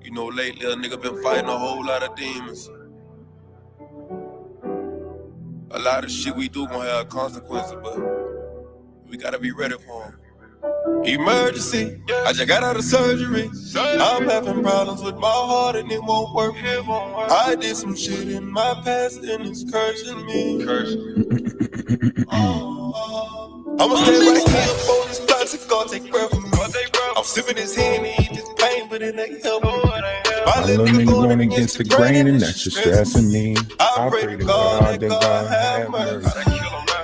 You know, lately a nigga been fighting a whole lot of demons. A lot of shit we do gon' have consequences, but we gotta be ready for them. Emergency, I just got out of surgery. I'm having problems with my heart and it won't work. I did some shit in my past and it's cursing me. I'ma stay right here up on this plastic, God take breath from me. I'm sipping this Henny, this pain, but it ain't helping. My little nigga going against the grain and that's just stressing me. I pray to God that God have mercy.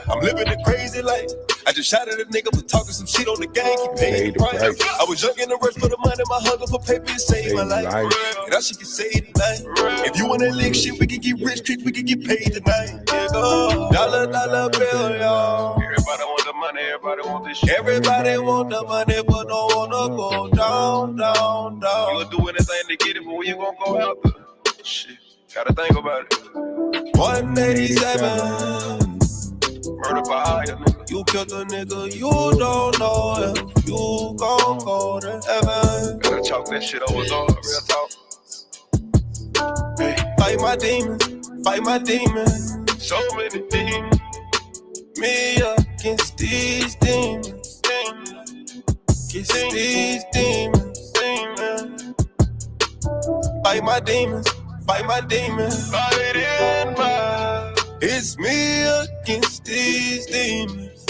I'm living a crazy life. I just shot at a nigga for talking some shit on the gang. He paid the price. I was young in the rush for the money, my hunger for paper and saved my life. And that shit can save tonight. If you wanna lick shit, we can get rich quick, we can get paid tonight. Yeah, go. Dollar bill, y'all. Everybody want the money, everybody want this shit. Everybody want the money, but don't wanna go down. You gonna do anything to get it, but when you gonna go out there? Shit, gotta think about it. 187. Murder by eye, nigga. You killed a nigga, you don't know if you gon' go to heaven. Gotta chalk that shit over, dog. Real talk. Hey. Fight my demons. So many demons. Me against these demons. Against these demons. Fight my demons. Fight in my. It's me against these demons.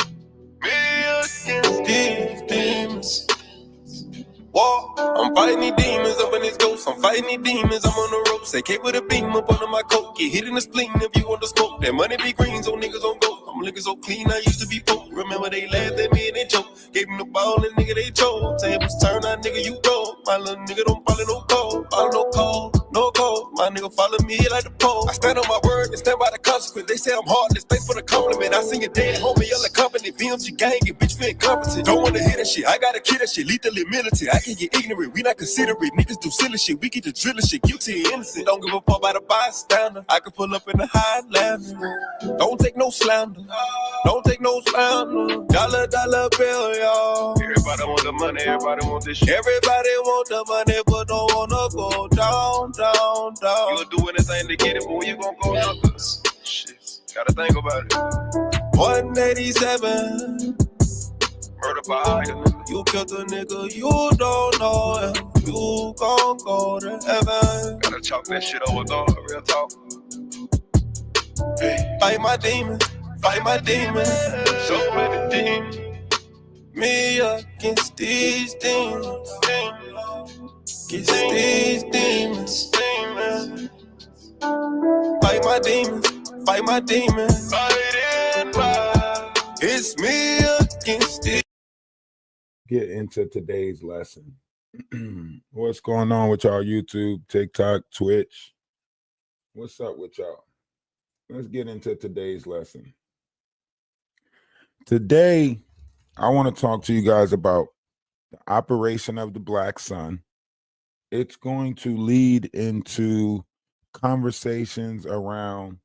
Whoa, I'm fighting these demons up in these ghosts. I'm fighting these demons, I'm on the ropes. They came with a beam up under my coat. Get hit in the spleen if you want to smoke. That money be green, so niggas on go. I'm looking so clean, I used to be broke. Remember they laughed at me and they choked. Gave them the ball and nigga they chose. Tables turn out, nigga you go. My little nigga don't follow no code. Follow no code. My nigga follow me like the pole. I stand on my word and stand by the consequence. They say I'm heartless, thanks for the compliment. I sing it dead, homie, yelling company. BMG gang, and bitch feel incompetent. Don't wanna hear that shit, I gotta kill that shit. Lethally militant, I can get ignorant. We not considerate, niggas do silly shit. We get the drilling shit, guilty and innocent. Don't give a fuck about a bystander. I can pull up in the Highlander. Don't take no slander. Dollar bill, y'all. Everybody want the money, everybody want this shit. Everybody want the money, but don't wanna go down. You gonna do anything to get it, but when you gonna go out there? Shit, gotta think about it. 187. Murder by eye, you killed a nigga, you don't know if you gon' go to heaven. Gotta chalk that shit over, dog. Real talk. Hey. Fight my demons. So many demons. Me against these demons. Against these demons. Fight my demons. It's me against these. Get into today's lesson. What's going on with y'all? YouTube, TikTok, Twitch. What's up with y'all? Let's get into today's lesson. Today, I want to talk to you guys about the operation of the Black Sun. It's going to lead into conversations around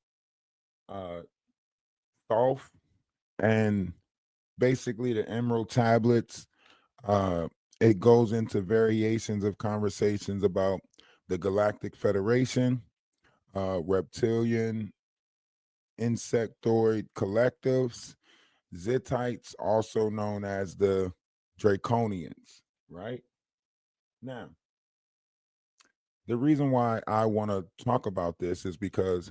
Thoth and basically the Emerald Tablets. It goes into variations of conversations about the Galactic Federation, reptilian, insectoid collectives, Zitites, also known as the Draconians, right? Now, the reason why I want to talk about this is because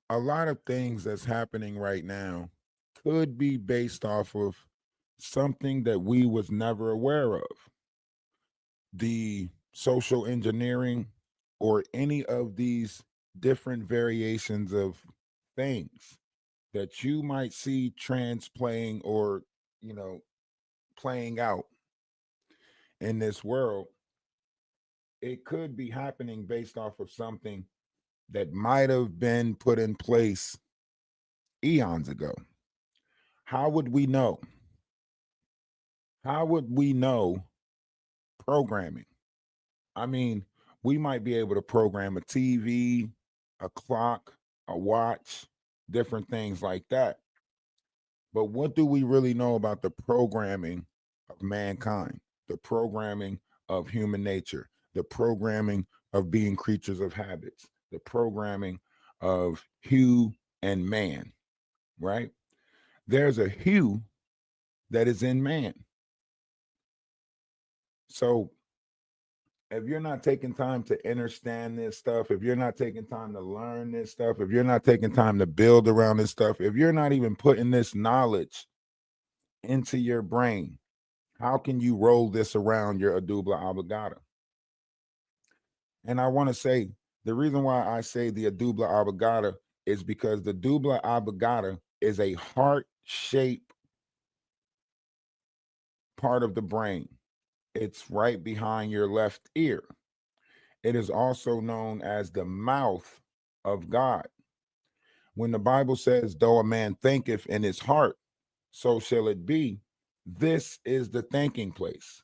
a lot of things that's happening right now could be based off of something that we was never aware of. The social engineering or any of these different variations of things that you might see transplaying or, playing out in this world, it could be happening based off of something that might have been put in place eons ago. How would we know? How would we know programming? I mean, we might be able to program a TV, a clock, a watch, different things like that. But what do we really know about the programming of mankind, the programming of human nature, the programming of being creatures of habits, the programming of hue and man, right? There's a hue that is in man. So if you're not taking time to understand this stuff, if you're not taking time to learn this stuff, if you're not taking time to build around this stuff, if you're not even putting this knowledge into your brain, how can you roll this around your adubla oblongata? And I want to say the reason why I say the adubla oblongata is because the dubla oblongata is a heart-shaped part of the brain. It's right behind your left ear. It is also known as the mouth of God. When the Bible says, though a man thinketh in his heart, so shall it be, this is the thinking place.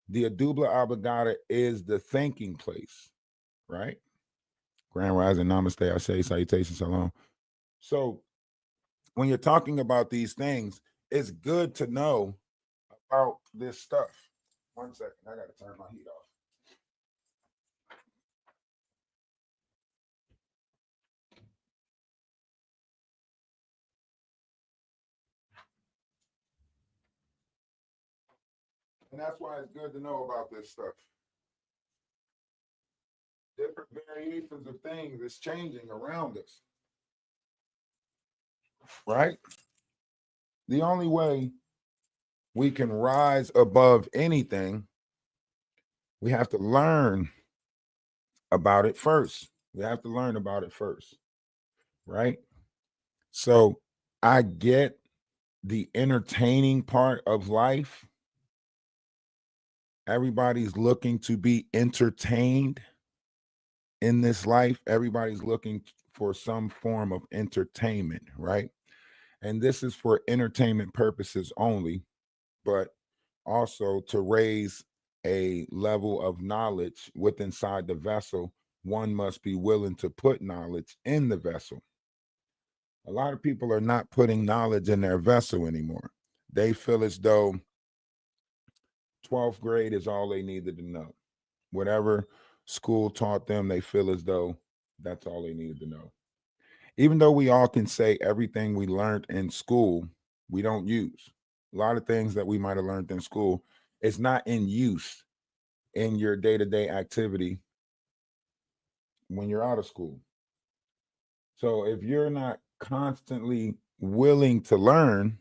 The adubla oblongata is the thinking place, right? Grand Rising, Namaste, Ashe, Salutations, Shalom. So when you're talking about these things, it's good to know about this stuff. 1 second, I got to turn my heat off. And that's why it's good to know about this stuff. Different variations of things is changing around us, right? The only way we can rise above anything, we have to learn about it first. We have to learn about it first, right? So I get the entertaining part of life. Everybody's looking to be entertained in this life. Everybody's looking for some form of entertainment, right? And this is for entertainment purposes only, but also to raise a level of knowledge with inside the vessel. One must be willing to put knowledge in the vessel. A lot of people are not putting knowledge in their vessel anymore. They feel as though 12th grade is all they needed to know. Whatever school taught them, they feel as though that's all they needed to know. Even though we all can say everything we learned in school, we don't use. A lot of things that we might have learned in school, it's not in use in your day-to-day activity when you're out of school. So if you're not constantly willing to learn,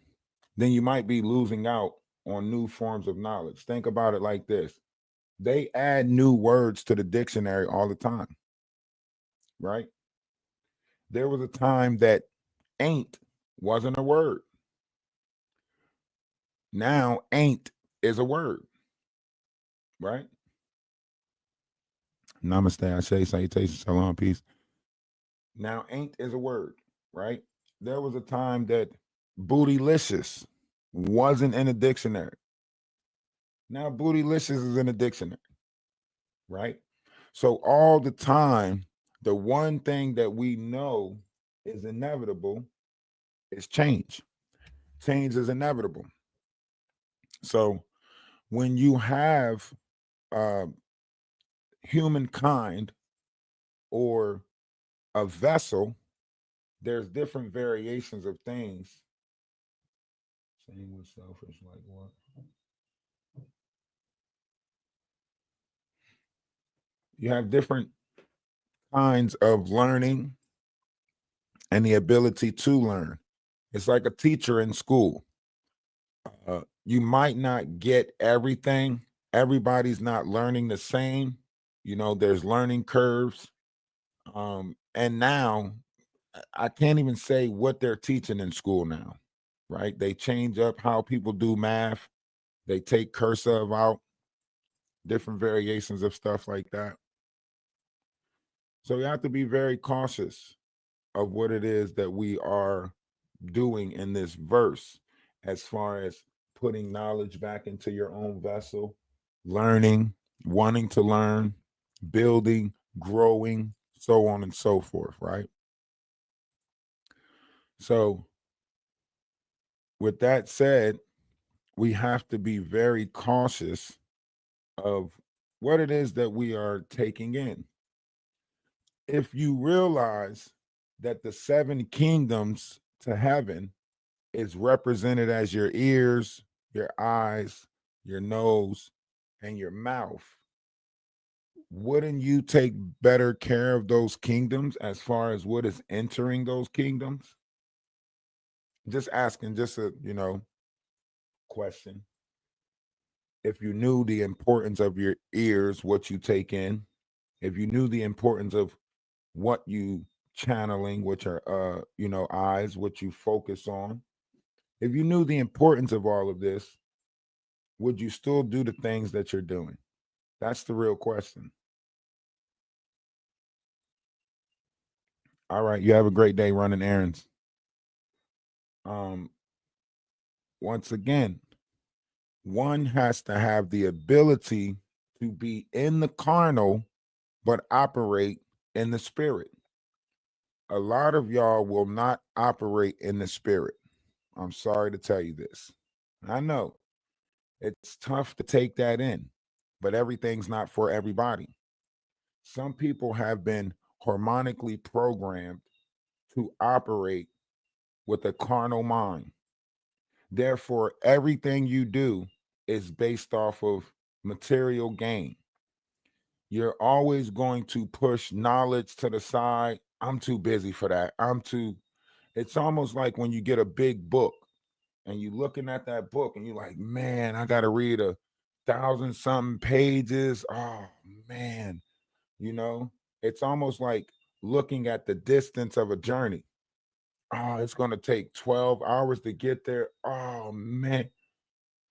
then you might be losing out on new forms of knowledge. Think about it like this. They add new words to the dictionary all the time, right? There was a time that ain't wasn't a word. Now ain't is a word, right? Namaste, Ashe, salutations, shalom, peace. Now ain't is a word, right? There was a time that bootylicious wasn't in a dictionary. Now bootylicious is in a dictionary, right? So all the time, the one thing that we know is inevitable is change. Change is inevitable. So when you have humankind or a vessel, there's different variations of things. Same with selfish, like what? You have different kinds of learning and the ability to learn. It's like a teacher in school. You might not get everything. Everybody's not learning the same. You know, there's learning curves. And now I can't even say what they're teaching in school now, right? They change up how people do math. They take cursive out, different variations of stuff like that. So you have to be very cautious of what it is that we are doing in this verse as far as putting knowledge back into your own vessel, learning, wanting to learn, building, growing, so on and so forth, right? So, with that said, we have to be very cautious of what it is that we are taking in. If you realize that the 7 kingdoms to heaven is represented as your ears, your eyes, your nose, and your mouth, wouldn't you take better care of those kingdoms as far as what is entering those kingdoms? Just asking, just a question. If you knew the importance of your ears, what you take in, if you knew the importance of what you channeling, which are eyes, what you focus on, if you knew the importance of all of this, would you still do the things that you're doing? That's the real question. All right, you have a great day running errands. Once again, one has to have the ability to be in the carnal but operate in the spirit. A lot of y'all will not operate in the spirit. I'm sorry to tell you this. I know it's tough to take that in, but everything's not for everybody. Some people have been harmonically programmed to operate with a carnal mind. Therefore, everything you do is based off of material gain. You're always going to push knowledge to the side. I'm too busy for that. It's almost like when you get a big book and you're looking at that book and you're like, man, I got to read 1,000 something pages. Oh, man. It's almost like looking at the distance of a journey. Oh, it's going to take 12 hours to get there. Oh, man.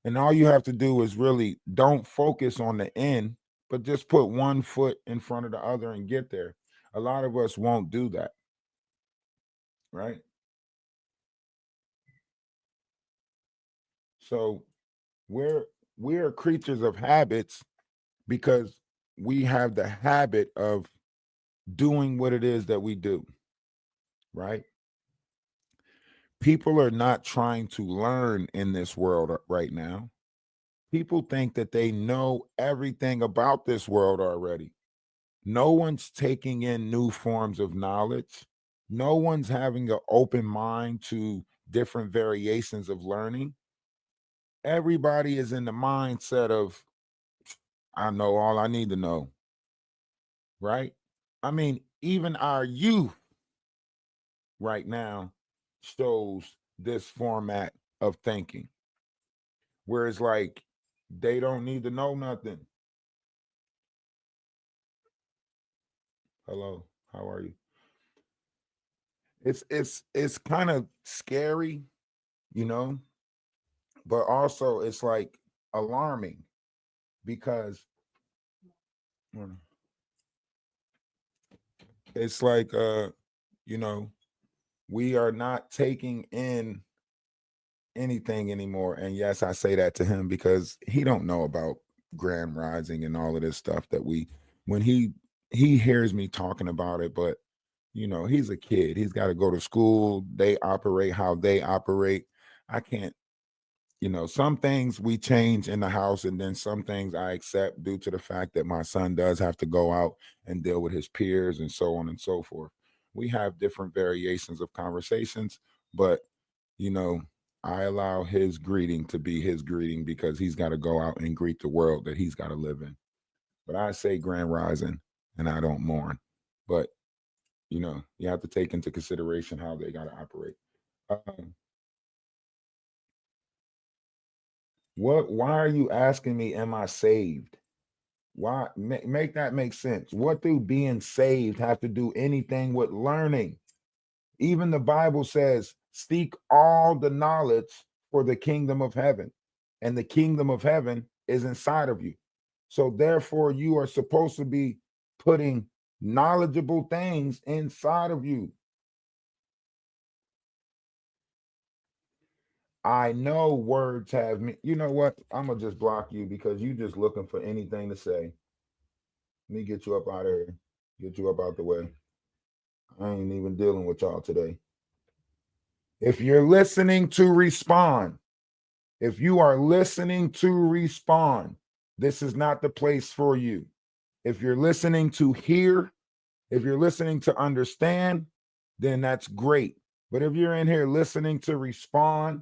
And all you have to do is really don't focus on the end, but just put one foot in front of the other and get there. A lot of us won't do that. Right? So we're creatures of habits because we have the habit of doing what it is that we do. Right? People are not trying to learn in this world right now. People think that they know everything about this world already. No one's taking in new forms of knowledge. No one's having an open mind to different variations of learning. Everybody is in the mindset of, I know all I need to know. Right? I mean, even our youth right now shows this format of thinking, where it's like they don't need to know nothing. Hello, how are you? It's kind of scary, you know, but also it's like alarming because it's like you know, we are not taking in anything anymore. And yes, I say that to him because he don't know about grand rising and all of this stuff that when he hears me talking about it, but he's a kid. He's got to go to school. They operate how they operate. I can't, some things we change in the house, and then some things I accept due to the fact that my son does have to go out and deal with his peers and so on and so forth. We have different variations of conversations, but you know, I allow his greeting to be his greeting because he's got to go out and greet the world that he's got to live in. But I say grand rising and I don't mourn. But, you have to take into consideration how they got to operate. Why are you asking me, am I saved? Why make that make sense? What do being saved have to do anything with learning? Even the Bible says, seek all the knowledge for the kingdom of heaven. And the kingdom of heaven is inside of you. So therefore, you are supposed to be putting knowledgeable things inside of you. I know words have me. You know what? I'm going to just block you because you just looking for anything to say. Let me get you up out of here. Get you up out the way. I ain't even dealing with y'all today. If you're listening to respond, if you are listening to respond, This is not the place for you. If you're listening to hear, if you're listening to understand, then that's great. But if you're in here listening to respond,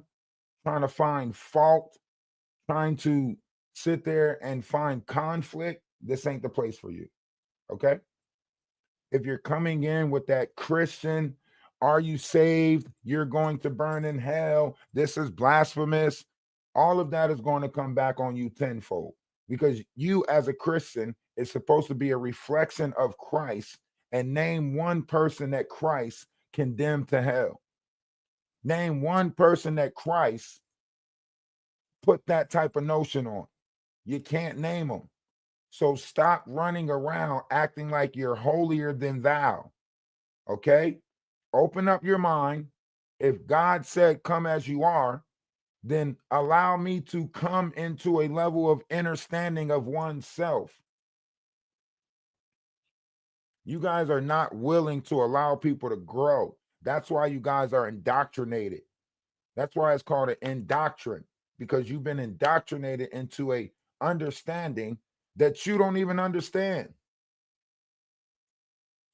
trying to find fault, trying to sit there and find conflict, this ain't the place for you. Okay? If you're coming in with that Christian, are you saved? You're going to burn in hell. This is blasphemous. All of that is going to come back on you tenfold because you, as a Christian, is supposed to be a reflection of Christ. And name one person that Christ condemned to hell. Name one person that Christ put that type of notion on. You can't name them. So stop running around acting like you're holier than thou. Okay? Open up your mind. If God said, come as you are, then allow me to come into a level of understanding of oneself. You guys are not willing to allow people to grow. That's why you guys are indoctrinated. That's why it's called an indoctrine, because you've been indoctrinated into a understanding that you don't even understand.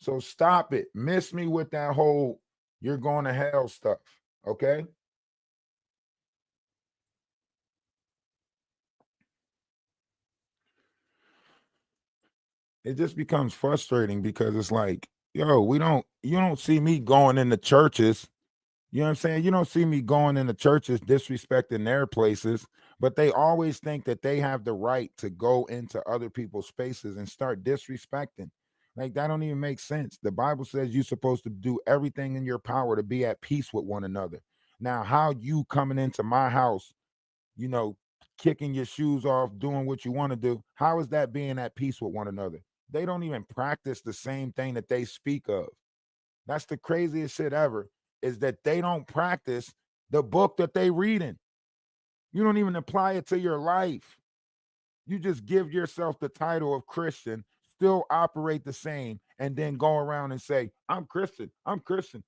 So stop it. Miss me with that whole you're going to hell stuff. Okay? It just becomes frustrating because it's like, yo, you don't see me going into churches. You know what I'm saying? You don't see me going into churches disrespecting their places, but they always think that they have the right to go into other people's spaces and start disrespecting. Like, that don't even make sense. The Bible says you're supposed to do everything in your power to be at peace with one another. Now, how you coming into my house, you know, kicking your shoes off, doing what you want to do, how is that being at peace with one another? They don't even practice the same thing that they speak of. That's the craziest shit ever, is that they don't practice the book that they reading. You don't even apply it to your life. You just give yourself the title of Christian, still operate the same, and then go around and say, I'm Christian, I'm Christian,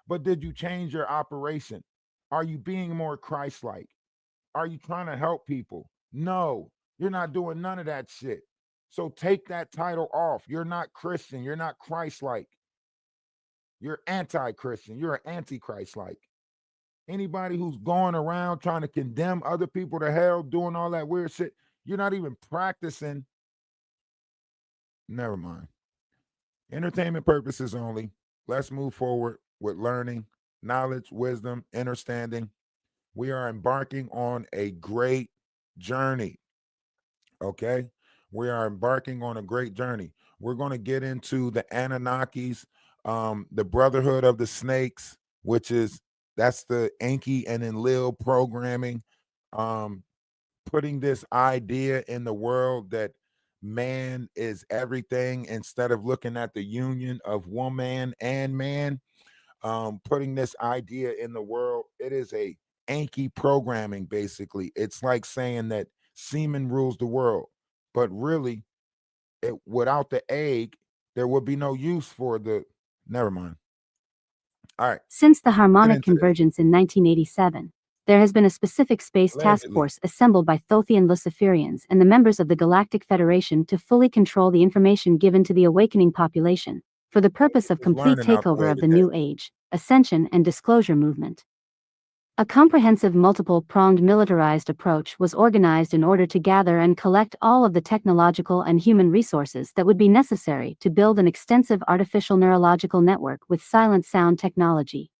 but did you change your operation? Are you being more Christ-like? Are you trying to help people? No, you're not doing none of that shit. So take that title off. You're not Christian. You're not Christ-like. You're anti-Christian. You're an antichrist-like. Anybody who's going around trying to condemn other people to hell, doing all that weird shit, you're not even practicing. Never mind. Entertainment purposes only. Let's move forward with learning, knowledge, wisdom, understanding. We are embarking on a great journey. Okay? We are embarking on a great journey. We're going to get into the Anunnakis, the Brotherhood of the Snakes, which is that's the Enki and Enlil programming, putting this idea in the world that man is everything instead of looking at the union of woman and man, putting this idea in the world. It is a Enki programming, basically. It's like saying that semen rules the world, but really, without the egg, there would be no use for the. Never mind. All right. Since the harmonic convergence in 1987, there has been a specific space task Allegedly. force assembled by Thothian Luciferians and the members of the Galactic Federation to fully control the information given to the awakening population, for the purpose of was complete learning out the way takeover of the today. New Age, Ascension and Disclosure movement. A comprehensive multiple-pronged militarized approach was organized in order to gather and collect all of the technological and human resources that would be necessary to build an extensive artificial neurological network with silent sound technology.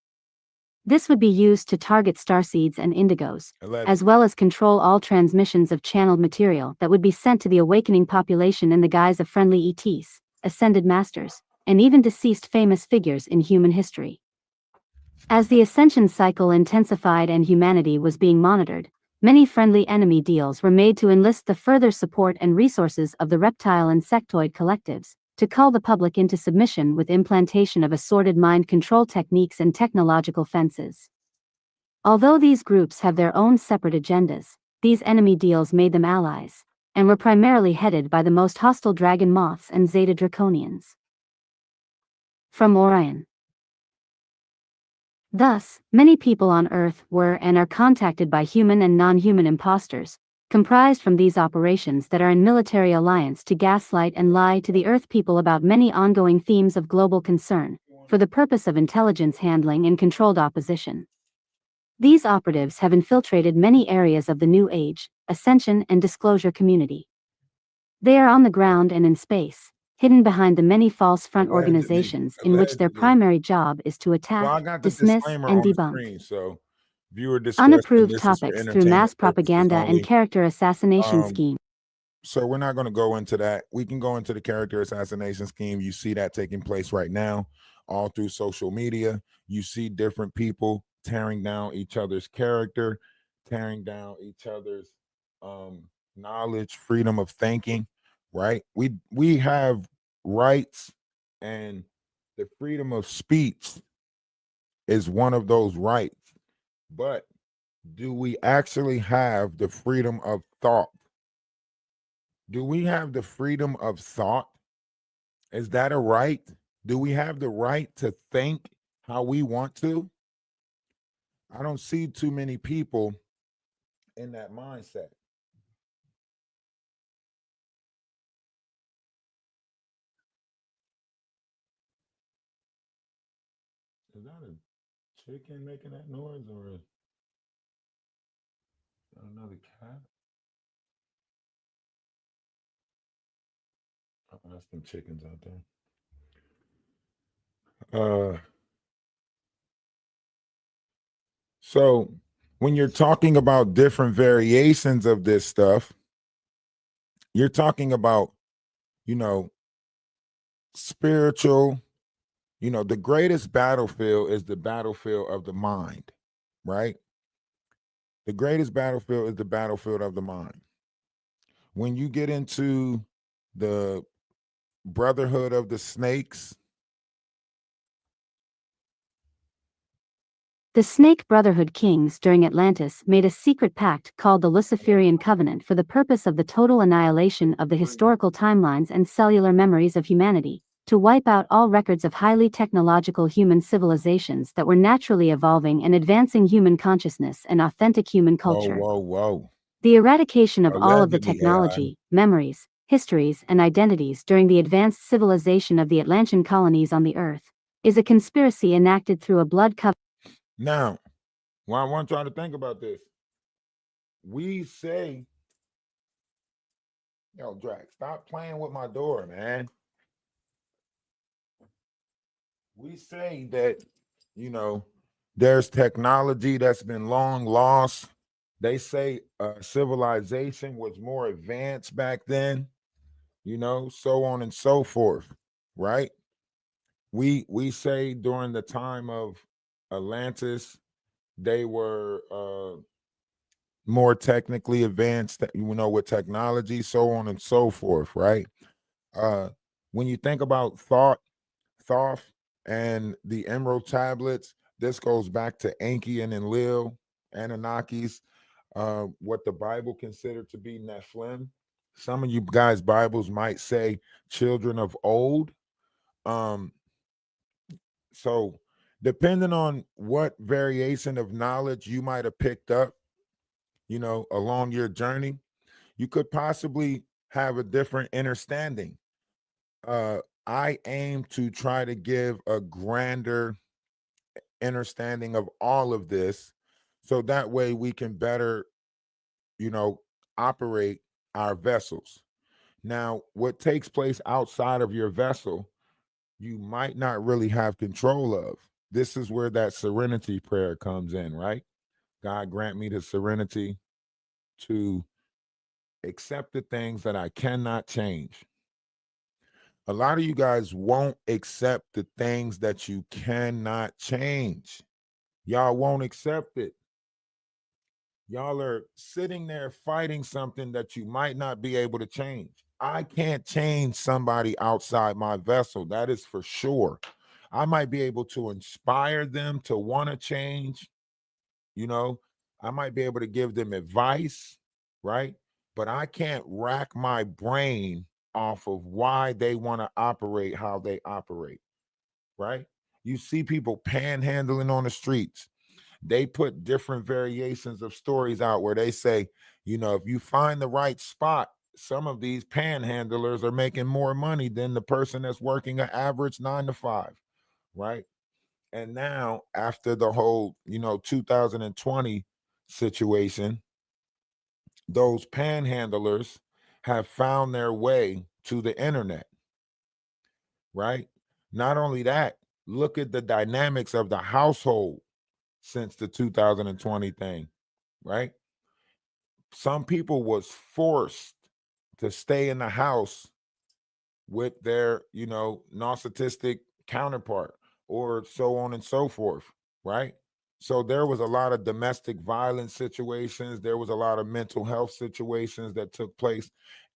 This would be used to target starseeds and indigos, as well as control all transmissions of channeled material that would be sent to the awakening population in the guise of friendly ETs, ascended masters, and even deceased famous figures in human history. As the ascension cycle intensified and humanity was being monitored, many friendly enemy deals were made to enlist the further support and resources of the reptile and sectoid collectives, to cull the public into submission with implantation of assorted mind control techniques and technological fences. Although these groups have their own separate agendas, these enemy deals made them allies, and were primarily headed by the most hostile dragon moths and Zeta Draconians. From Orion. Thus, many people on Earth were and are contacted by human and non-human imposters, comprised from these operations that are in military alliance to gaslight and lie to the Earth people about many ongoing themes of global concern, for the purpose of intelligence handling and controlled opposition. These operatives have infiltrated many areas of the New Age, ascension and disclosure community. They are on the ground and in space, hidden behind the many false front organizations in which their primary job is to attack, Well, I got the dismiss, disclaimer and on the debunk screen, so viewer discretion. unapproved This is for topics through entertainment mass purposes propaganda only. and character assassination scheme. So we're not going to go into that. We can go into the character assassination scheme. You see that taking place right now, all through social media. You see different people tearing down each other's character, tearing down each other's knowledge, freedom of thinking. Right? We have rights, and the freedom of speech is one of those rights. But do we actually have the freedom of thought? Do we have the freedom of thought? Is that a right? Do we have the right to think how we want to? I don't see too many people in that mindset. Is that a chicken making that noise, or is that another cat? Oh, that's them chickens out there. So when you're talking about different variations of this stuff, you're talking about, you know, spiritual, the greatest battlefield is the battlefield of the mind, right? The greatest battlefield is the battlefield of the mind. When you get into the brotherhood of the snakes, The Snake Brotherhood kings during Atlantis made a secret pact called the Luciferian Covenant for the purpose of the total annihilation of the historical timelines and cellular memories of humanity, to wipe out all records of highly technological human civilizations that were naturally evolving and advancing human consciousness and authentic human culture. whoa. The eradication of all of the Allegedly, technology, memories, histories, and identities during the advanced civilization of the Atlantean colonies on the Earth is a conspiracy enacted through a blood covenant. Now, I want y'all to think about this. We say, yo, Drax, stop playing with my door, man. We say that, there's technology that's been long lost. They say civilization was more advanced back then, so on and so forth, right? We say during the time of Atlantis, they were more technically advanced, with technology, so on and so forth, right? When you think about Thoth, and the Emerald Tablets, this goes back to Enki and Enlil, Anunnakis, what the Bible considered to be Nephilim. Some of you guys' Bibles might say children of old. So depending on what variation of knowledge you might have picked up, along your journey, you could possibly have a different understanding. I aim to try to give a grander understanding of all of this, so that way we can better, operate our vessels. Now, what takes place outside of your vessel, you might not really have control of. This is where that serenity prayer comes in, right? God, grant me the serenity to accept the things that I cannot change. A lot of you guys won't accept the things that you cannot change. Y'all won't accept it. Y'all are sitting there fighting something that you might not be able to change. I can't change somebody outside my vessel. That is for sure. I might be able to inspire them to want to change. I might be able to give them advice, right? But I can't rack my brain off of why they want to operate how they operate, right? You see people panhandling on the streets. They put different variations of stories out where they say, if you find the right spot, some of these panhandlers are making more money than the person that's working an average 9 to 5, right? And now, after the whole, 2020 situation, those panhandlers have found their way to the internet, right? Not only that, look at the dynamics of the household since the 2020 thing, right? Some people was forced to stay in the house with their, narcissistic counterpart, or so on and so forth, right? So there was a lot of domestic violence situations. There was a lot of mental health situations that took place.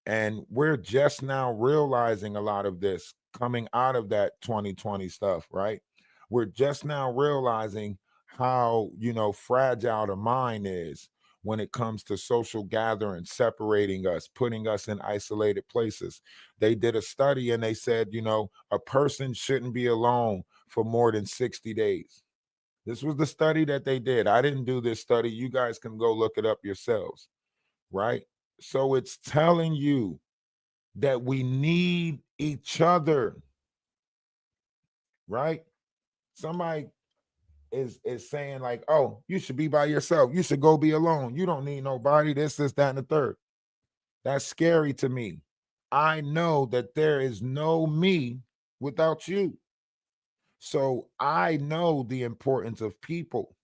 And we're just now realizing a lot of this coming out of that 2020 stuff, right? We're just now realizing how, fragile the mind is when it comes to social gathering, separating us, putting us in isolated places. They did a study and they said, a person shouldn't be alone for more than 60 days. This was the study that they did. I didn't do this study. You guys can go look it up yourselves, right? So it's telling you that we need each other, right? Somebody is saying like, oh, you should be by yourself. You should go be alone. You don't need nobody. This, that, and the third. That's scary to me. I know that there is no me without you. So I know the importance of people.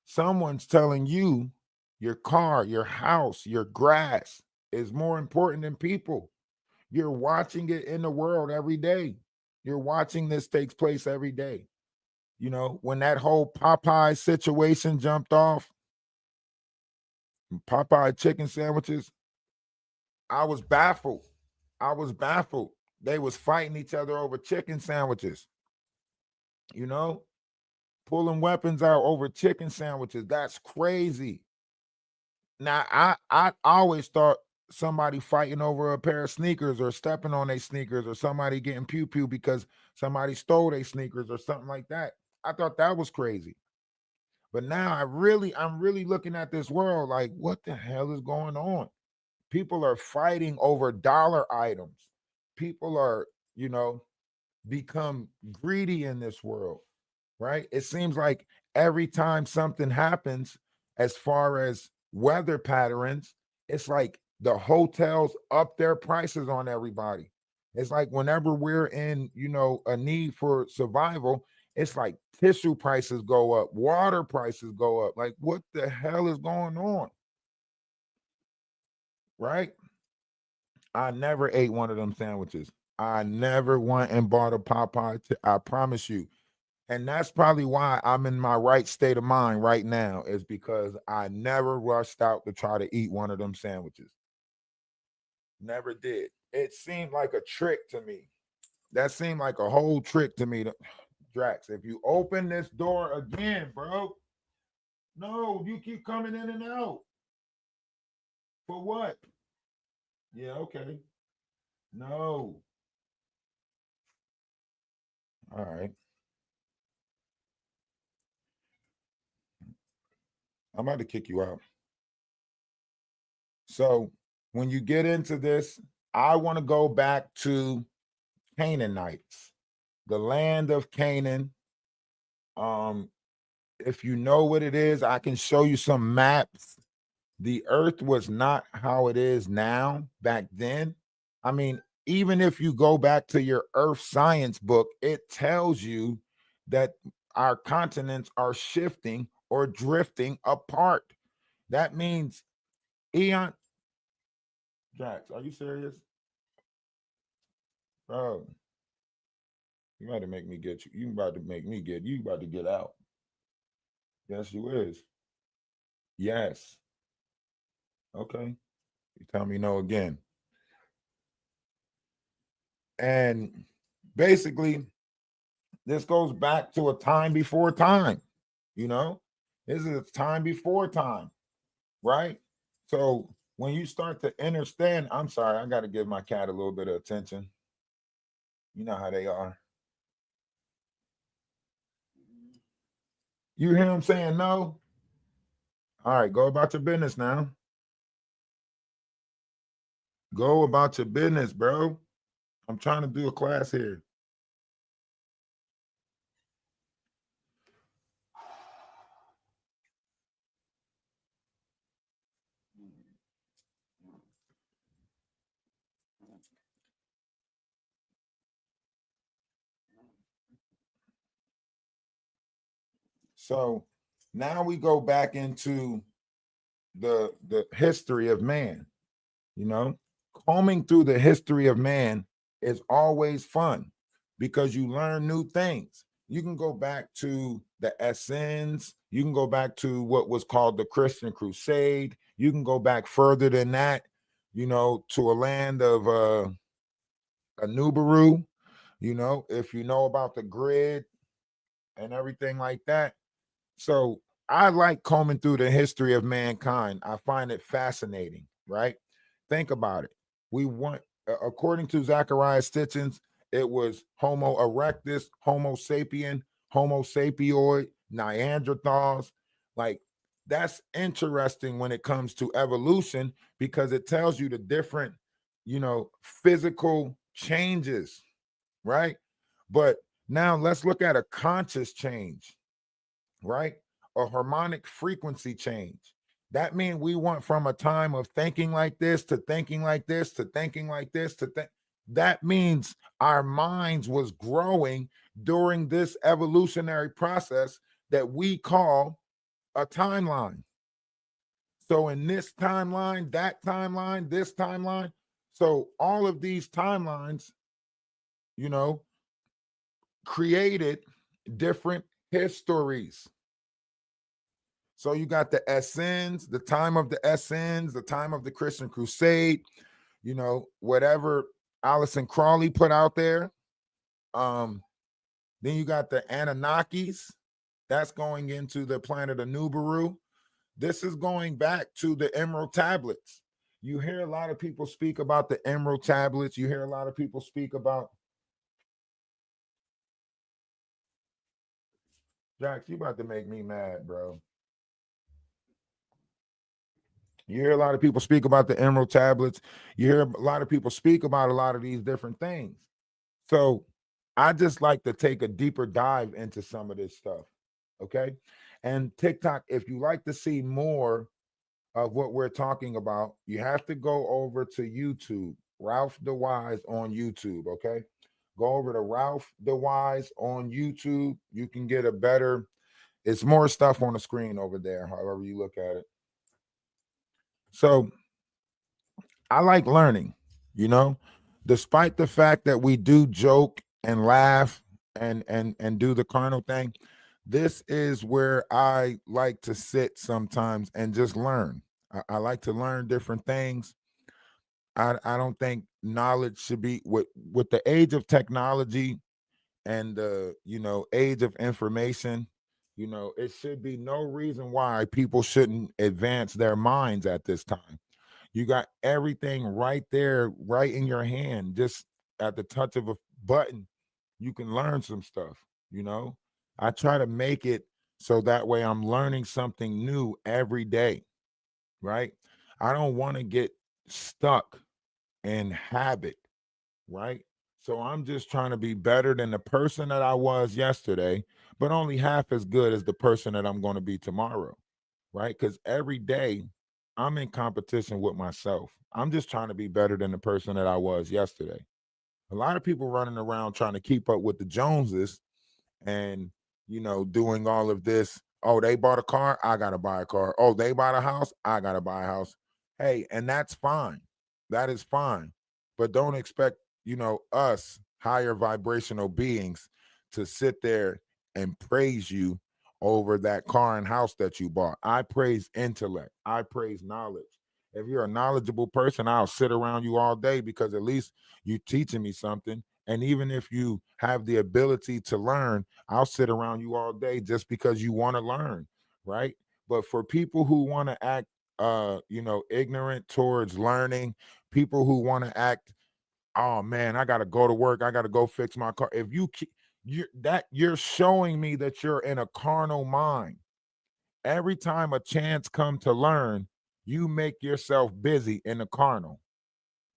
Someone's telling you your car, your house, your grass is more important than people. You're watching it in the world every day. You're watching this takes place every day. When that whole Popeye situation jumped off, Popeye chicken sandwiches, I was baffled. They was fighting each other over chicken sandwiches, pulling weapons out over chicken sandwiches. That's crazy. Now, I always thought somebody fighting over a pair of sneakers or stepping on their sneakers, or somebody getting pew pew because somebody stole their sneakers or something like that. I thought that was crazy. But now I'm really looking at this world like, what the hell is going on? People are fighting over dollar items. People are, become greedy in this world, right? It seems like every time something happens, as far as weather patterns, it's like the hotels up their prices on everybody. It's like whenever we're in, a need for survival, it's like tissue prices go up, water prices go up. Like, what the hell is going on? Right? I never ate one of them sandwiches. I never went and bought a Popeye. I promise you. And that's probably why I'm in my right state of mind right now, is because I never rushed out to try to eat one of them sandwiches. Never did. It seemed like a trick to me. That seemed like a whole trick to me. Drax, if you open this door again, bro, no, you keep coming in and out. For what? Yeah, okay. No. All right. I'm about to kick you out. So when you get into this, I want to go back to Canaanites, the land of Canaan. If you know what it is, I can show you some maps. The earth was not how it is now back then. I mean, even if you go back to your earth science book, it tells you that our continents are shifting or drifting apart. That means eon. Jax, are you serious? Bro, you about to make me get you. You about to make me get you about to get out. Yes, you is. Yes. Okay. You tell me no again. And basically, this goes back to a time before time, you know? This is a time before time, right? So when you start to understand, I'm sorry, I got to give my cat a little bit of attention. You know how they are. You hear him saying no? All right, go about your business now. Go about your business, bro. I'm trying to do a class here. So now we go back into the history of man. You know, combing through the history of man is always fun because you learn new things. You can go back to the Essenes. You can go back to what was called the Christian Crusade. You can go back further than that, you know, to a land of Anubaru, you know, if you know about the grid and everything like that. So I like combing through the history of mankind. I find it fascinating, right? Think about it. We want, according to Zachariah Stitchens, it was Homo erectus, Homo sapien, Homo sapioid, Neanderthals. Like, that's interesting when it comes to evolution because it tells you the different, you know, physical changes, right? But now let's look at a conscious change, right? A harmonic frequency change. That means we went from a time of thinking like this to thinking like this to thinking like this to think. That means our minds was growing during this evolutionary process that we call a timeline. So in this timeline, that timeline, this timeline, so all of these timelines, you know, created different histories. So you got the Essenes, the time of the Essenes, the time of the Christian Crusade, you know, whatever Allison Crawley put out there. Then you got the Anunnakis. That's going into the planet of Nubaru. This is going back to the Emerald Tablets. You hear a lot of people speak about the Emerald Tablets. You hear a lot of people speak about Jax, you about to make me mad, bro. You hear a lot of people speak about the Emerald Tablets. You hear a lot of people speak about a lot of these different things. So I just like to take a deeper dive into some of this stuff. Okay. And TikTok, if you like to see more of what we're talking about, you have to go over to YouTube, RalphDawise on YouTube. Okay. Go over to RalphDawise on YouTube. You can get a better, it's more stuff on the screen over there, however you look at it. So I like learning, you know, despite the fact that we do joke and laugh and do the carnal thing. This is where I like to sit sometimes and just learn. I like to learn different things. I don't think knowledge should be with the age of technology and the, you know, age of information. You know, it should be no reason why people shouldn't advance their minds at this time. You got everything right there, right in your hand, just at the touch of a button. You can learn some stuff, you know. I try to make it so that way I'm learning something new every day, right? I don't want to get stuck in habit, right? So I'm just trying to be better than the person that I was yesterday, but only half as good as the person that I'm going to be tomorrow, right? Because every day I'm in competition with myself. I'm just trying to be better than the person that I was yesterday. A lot of people running around trying to keep up with the Joneses and, you know, doing all of this. Oh, they bought a car, I gotta buy a car. Oh, they bought a house, I gotta buy a house. Hey, and that's fine. That is fine. But don't expect, you know, us higher vibrational beings to sit there and praise you over that car and house that you bought. I praise intellect. I praise knowledge. If you're a knowledgeable person, I'll sit around you all day because at least you teaching me something. And even if you have the ability to learn, I'll sit around you all day just because you want to learn, right? But for people who want to act you know, ignorant towards learning, people who want to act, oh man, I got to go to work, I got to go fix my car. If you you're showing me that you're in a carnal mind. Every time a chance come to learn, you make yourself busy in the carnal.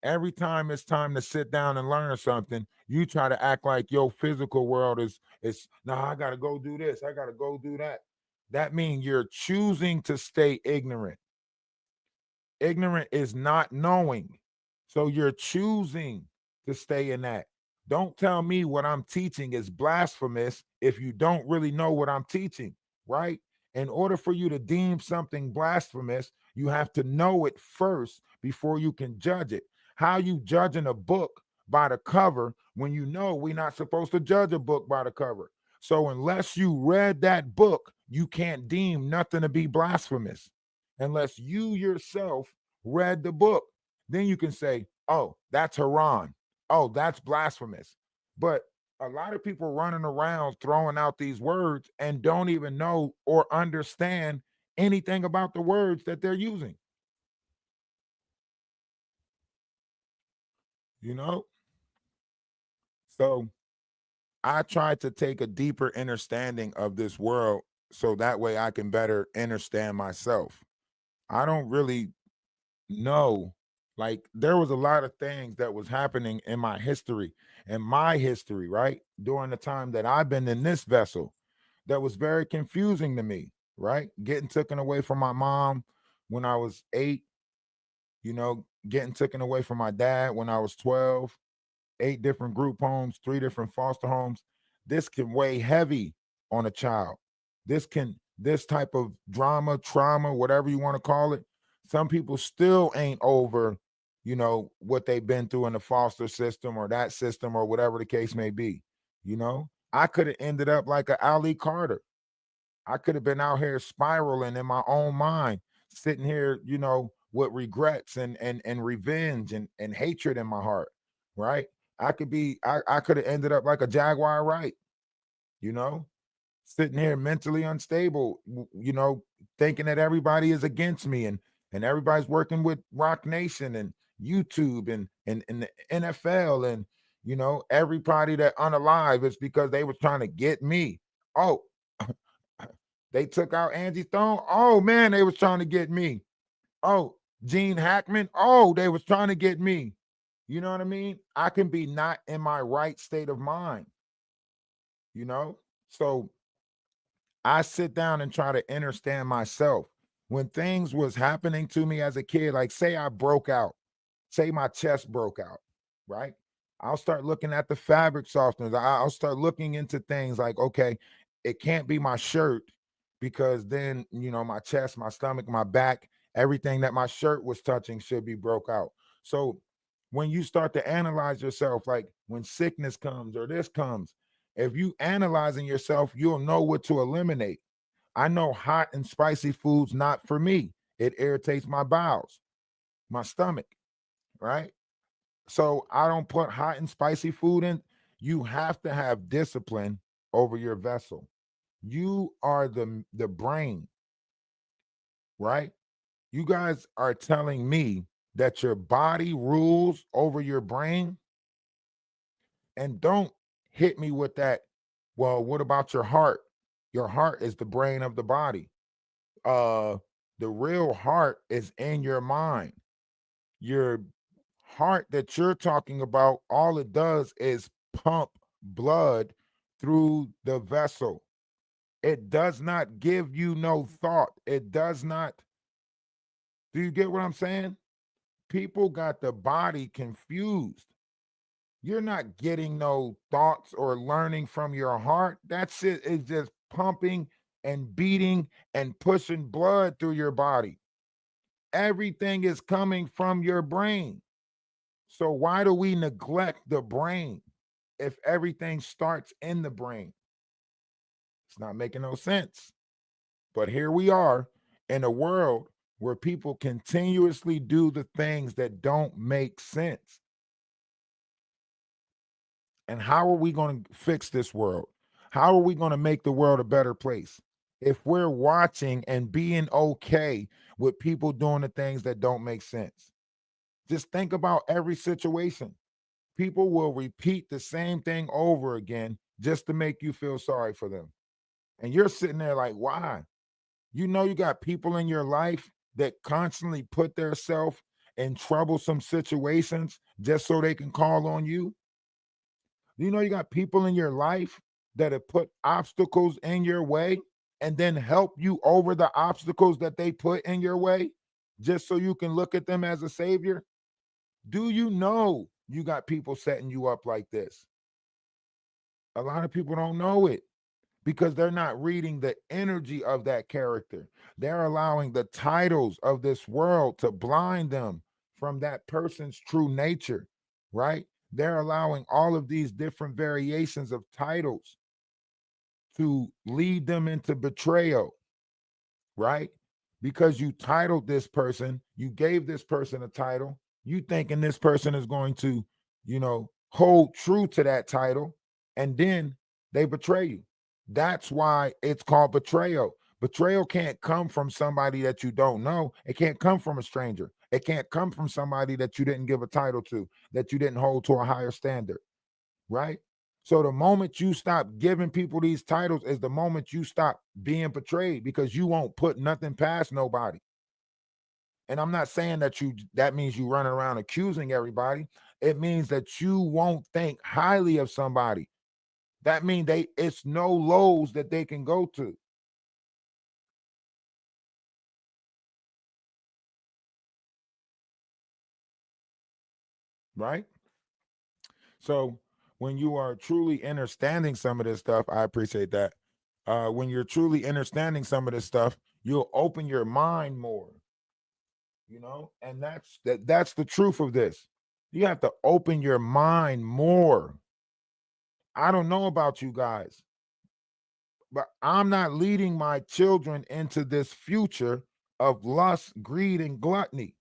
Every time it's time to sit down and learn something, you try to act like your physical world is nah, I gotta go do this, I gotta go do that. That means you're choosing to stay ignorant. Ignorant is not knowing. So you're choosing to stay in that. Don't tell me what I'm teaching is blasphemous if you don't really know what I'm teaching, right? In order for you to deem something blasphemous, you have to know it first before you can judge it. How you judging a book by the cover when you know we're not supposed to judge a book by the cover? So unless you read that book, you can't deem nothing to be blasphemous unless you yourself read the book. Then you can say, oh, that's Haran. Oh, that's blasphemous. But a lot of people running around throwing out these words and don't even know or understand anything about the words that they're using. You know? So I try to take a deeper understanding of this world so that way I can better understand myself. I don't really know, like there was a lot of things that was happening in my history, right? During the time that I've been in this vessel that was very confusing to me, right? Getting taken away from my mom when I was 8, getting taken away from my dad when I was 12, 8 different group homes, 3 different foster homes. This can weigh heavy on a child. This type of drama, trauma, whatever you want to call it. Some people still ain't over, what they've been through in the foster system or that system or whatever the case may be. I could have ended up like a Ali Carter. I could have been out here spiraling in my own mind, sitting here, with regrets and revenge and hatred in my heart, right? I could have ended up like a Jaguar Wright, you know, sitting here mentally unstable, thinking that everybody is against me and everybody's working with Rock Nation and YouTube and the NFL and everybody that unalive is because they were trying to get me. Oh, they took out Angie Stone. Oh man, they was trying to get me. Oh, Gene Hackman. Oh, they was trying to get me. You know what I mean? I can be not in my right state of mind, So I sit down and try to understand myself. When things was happening to me as a kid, like say I broke out, say my chest broke out, right? I'll start looking at the fabric softeners. I'll start looking into things like, okay, it can't be my shirt because then, my chest, my stomach, my back, everything that my shirt was touching should be broke out. So when you start to analyze yourself, like when sickness comes or this comes, if you analyzing yourself, you'll know what to eliminate. I know hot and spicy foods not for me. It irritates my bowels, my stomach, right? So I don't put hot and spicy food in. You have to have discipline over your vessel. You are the brain, right? You guys are telling me that your body rules over your brain, and don't hit me with that. Well, what about your heart? Your heart is the brain of the body. Uh the real heart is in your mind. Your heart that you're talking about, all it does is pump blood through the vessel. It does not give you no thought. It does not. Do you get what I'm saying? People got the body confused. You're not getting no thoughts or learning from your heart. That shit is just pumping and beating and pushing blood through your body. Everything is coming from your brain. So why do we neglect the brain if everything starts in the brain? It's not making no sense. But here we are in a world where people continuously do the things that don't make sense. And how are we going to fix this world? How are we going to make the world a better place? If we're watching and being okay with people doing the things that don't make sense. Just think about every situation. People will repeat the same thing over again just to make you feel sorry for them. And you're sitting there like, why? You know, you got people in your life that constantly put themselves in troublesome situations just so they can call on you. You know, you got people in your life that have put obstacles in your way and then help you over the obstacles that they put in your way just so you can look at them as a savior. Do you know you got people setting you up like this? A lot of people don't know it because they're not reading the energy of that character. They're allowing the titles of this world to blind them from that person's true nature, right? They're allowing all of these different variations of titles to lead them into betrayal, right? Because you titled this person, you gave this person a title, you thinking this person is going to, hold true to that title, and then they betray you. That's why it's called betrayal. Betrayal can't come from somebody that you don't know. It can't come from a stranger. It can't come from somebody that you didn't give a title to, that you didn't hold to a higher standard, right? So the moment you stop giving people these titles is the moment you stop being betrayed, because you won't put nothing past nobody. And I'm not saying that means you run around accusing everybody. It means that you won't think highly of somebody. That means it's no lows that they can go to. Right? So when you are truly understanding some of this stuff, I appreciate that. When you're truly understanding some of this stuff, you'll open your mind more, and that's the truth of this. You have to open your mind more. I don't know about you guys, but I'm not leading my children into this future of lust, greed, and gluttony.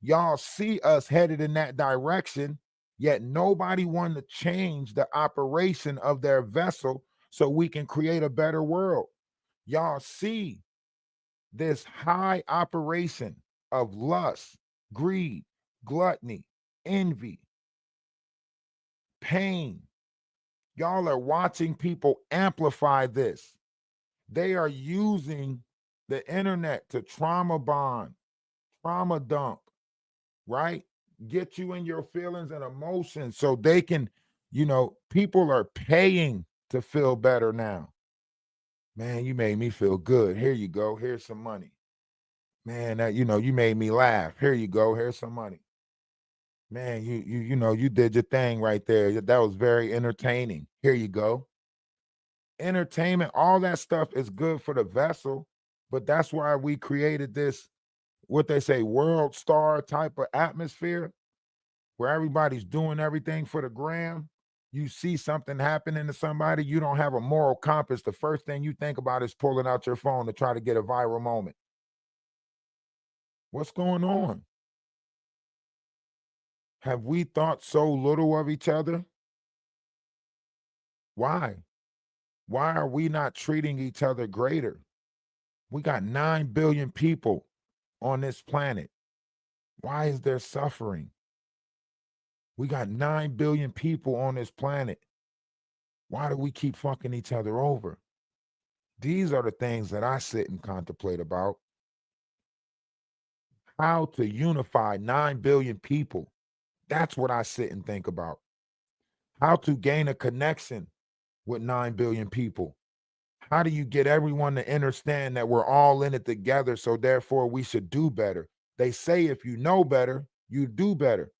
Y'all see us headed in that direction, yet nobody wanted to change the operation of their vessel so we can create a better world. Y'all see this high operation of lust, greed, gluttony, envy, pain. Y'all are watching people amplify this. They are using the internet to trauma bond, trauma dump, right? Get you in your feelings and emotions so they can, people are paying to feel better now. Man, you made me feel good. Here you go. Here's some money. Man, that you made me laugh. Here you go. Here's some money. Man, you did your thing right there. That was very entertaining. Here you go. Entertainment, all that stuff is good for the vessel, but that's why we created this, what they say, world star type of atmosphere where everybody's doing everything for the gram. You see something happening to somebody, you don't have a moral compass. The first thing you think about is pulling out your phone to try to get a viral moment. What's going on? Have we thought so little of each other? Why? Why are we not treating each other greater? We got 9 billion people on this planet. Why is there suffering? We got 9 billion people on this planet. Why do we keep fucking each other over? These are the things that I sit and contemplate about. How to unify 9 billion people. That's what I sit and think about. How to gain a connection with 9 billion people. How do you get everyone to understand that we're all in it together, so therefore we should do better? They say if you know better, you do better.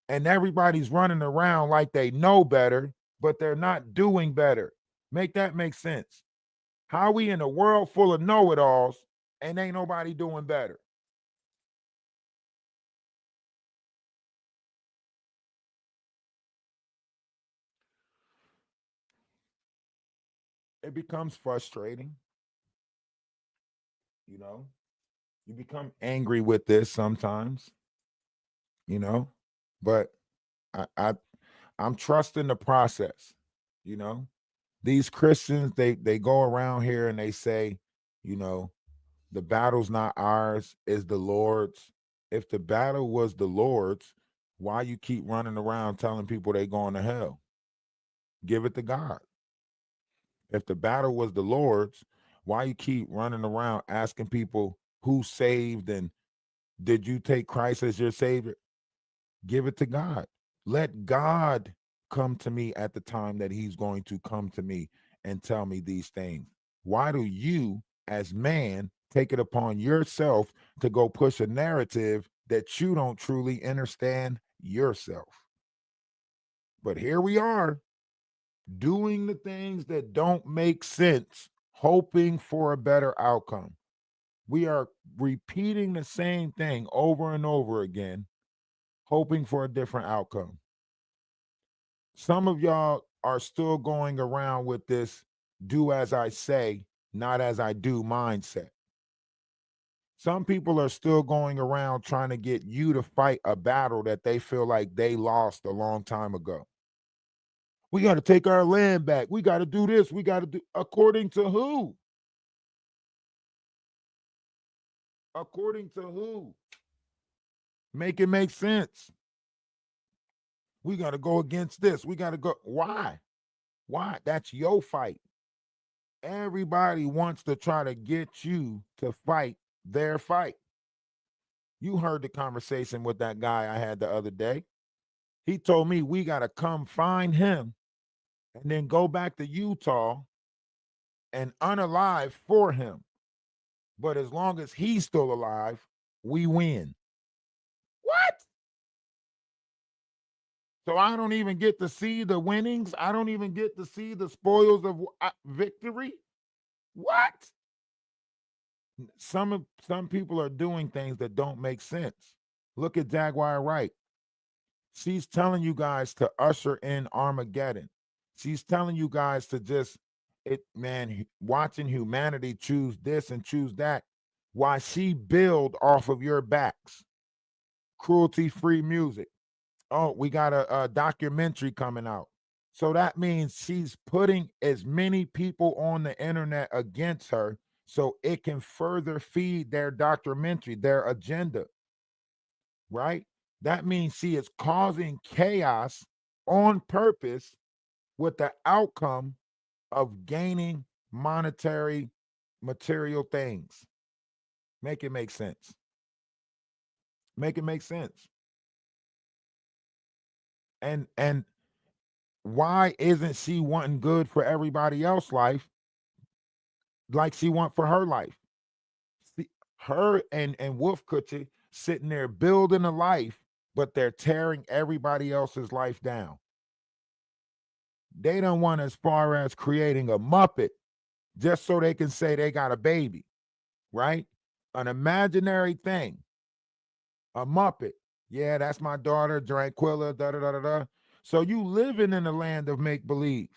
And everybody's running around like they know better, but they're not doing better. Make that make sense? How we in a world full of know-it-alls and ain't nobody doing better? It becomes frustrating. You become angry with this sometimes, but I'm trusting the process. These Christians, they go around here and they say, the battle's not ours, it's the Lord's. If the battle was the Lord's, why you keep running around telling people they going to hell? Give it to God. If the battle was the Lord's, why you keep running around asking people who's saved and did you take Christ as your savior? Give it to God. Let God come to me at the time that he's going to come to me and tell me these things. Why do you, as man, take it upon yourself to go push a narrative that you don't truly understand yourself? But here we are doing the things that don't make sense, hoping for a better outcome. We are repeating the same thing over and over again, hoping for a different outcome. Some of y'all are still going around with this do as I say, not as I do mindset. Some people are still going around trying to get you to fight a battle that they feel like they lost a long time ago. We got to take our land back. We got to do this. We got to do, according to who? According to who? Make it make sense. We got to go against this. We got to go. Why? Why? That's your fight. Everybody wants to try to get you to fight their fight. You heard the conversation with that guy I had the other day. He told me we got to come find him and then go back to Utah and unalive for him. But as long as he's still alive, we win. What? So I don't even get to see the winnings. I don't even get to see the spoils of victory. What? Some people are doing things that don't make sense. Look at Jaguar Wright. She's telling you guys to usher in Armageddon. She's telling you guys to just watching humanity choose this and choose that. Why she build off of your backs. Cruelty-free music. Oh, we got a documentary coming out. So that means she's putting as many people on the internet against her so it can further feed their documentary, their agenda, right? That means she is causing chaos on purpose with the outcome of gaining monetary, material things. Make it make sense. Make it make sense. And why isn't she wanting good for everybody else's life like she want for her life? See, her and Wolf Kutcher sitting there building a life, but they're tearing everybody else's life down. They don't want as far as creating a Muppet just so they can say they got a baby, right? An imaginary thing, a Muppet. Yeah, that's my daughter, Tranquilla, da-da-da-da-da. So you living in the land of make-believe,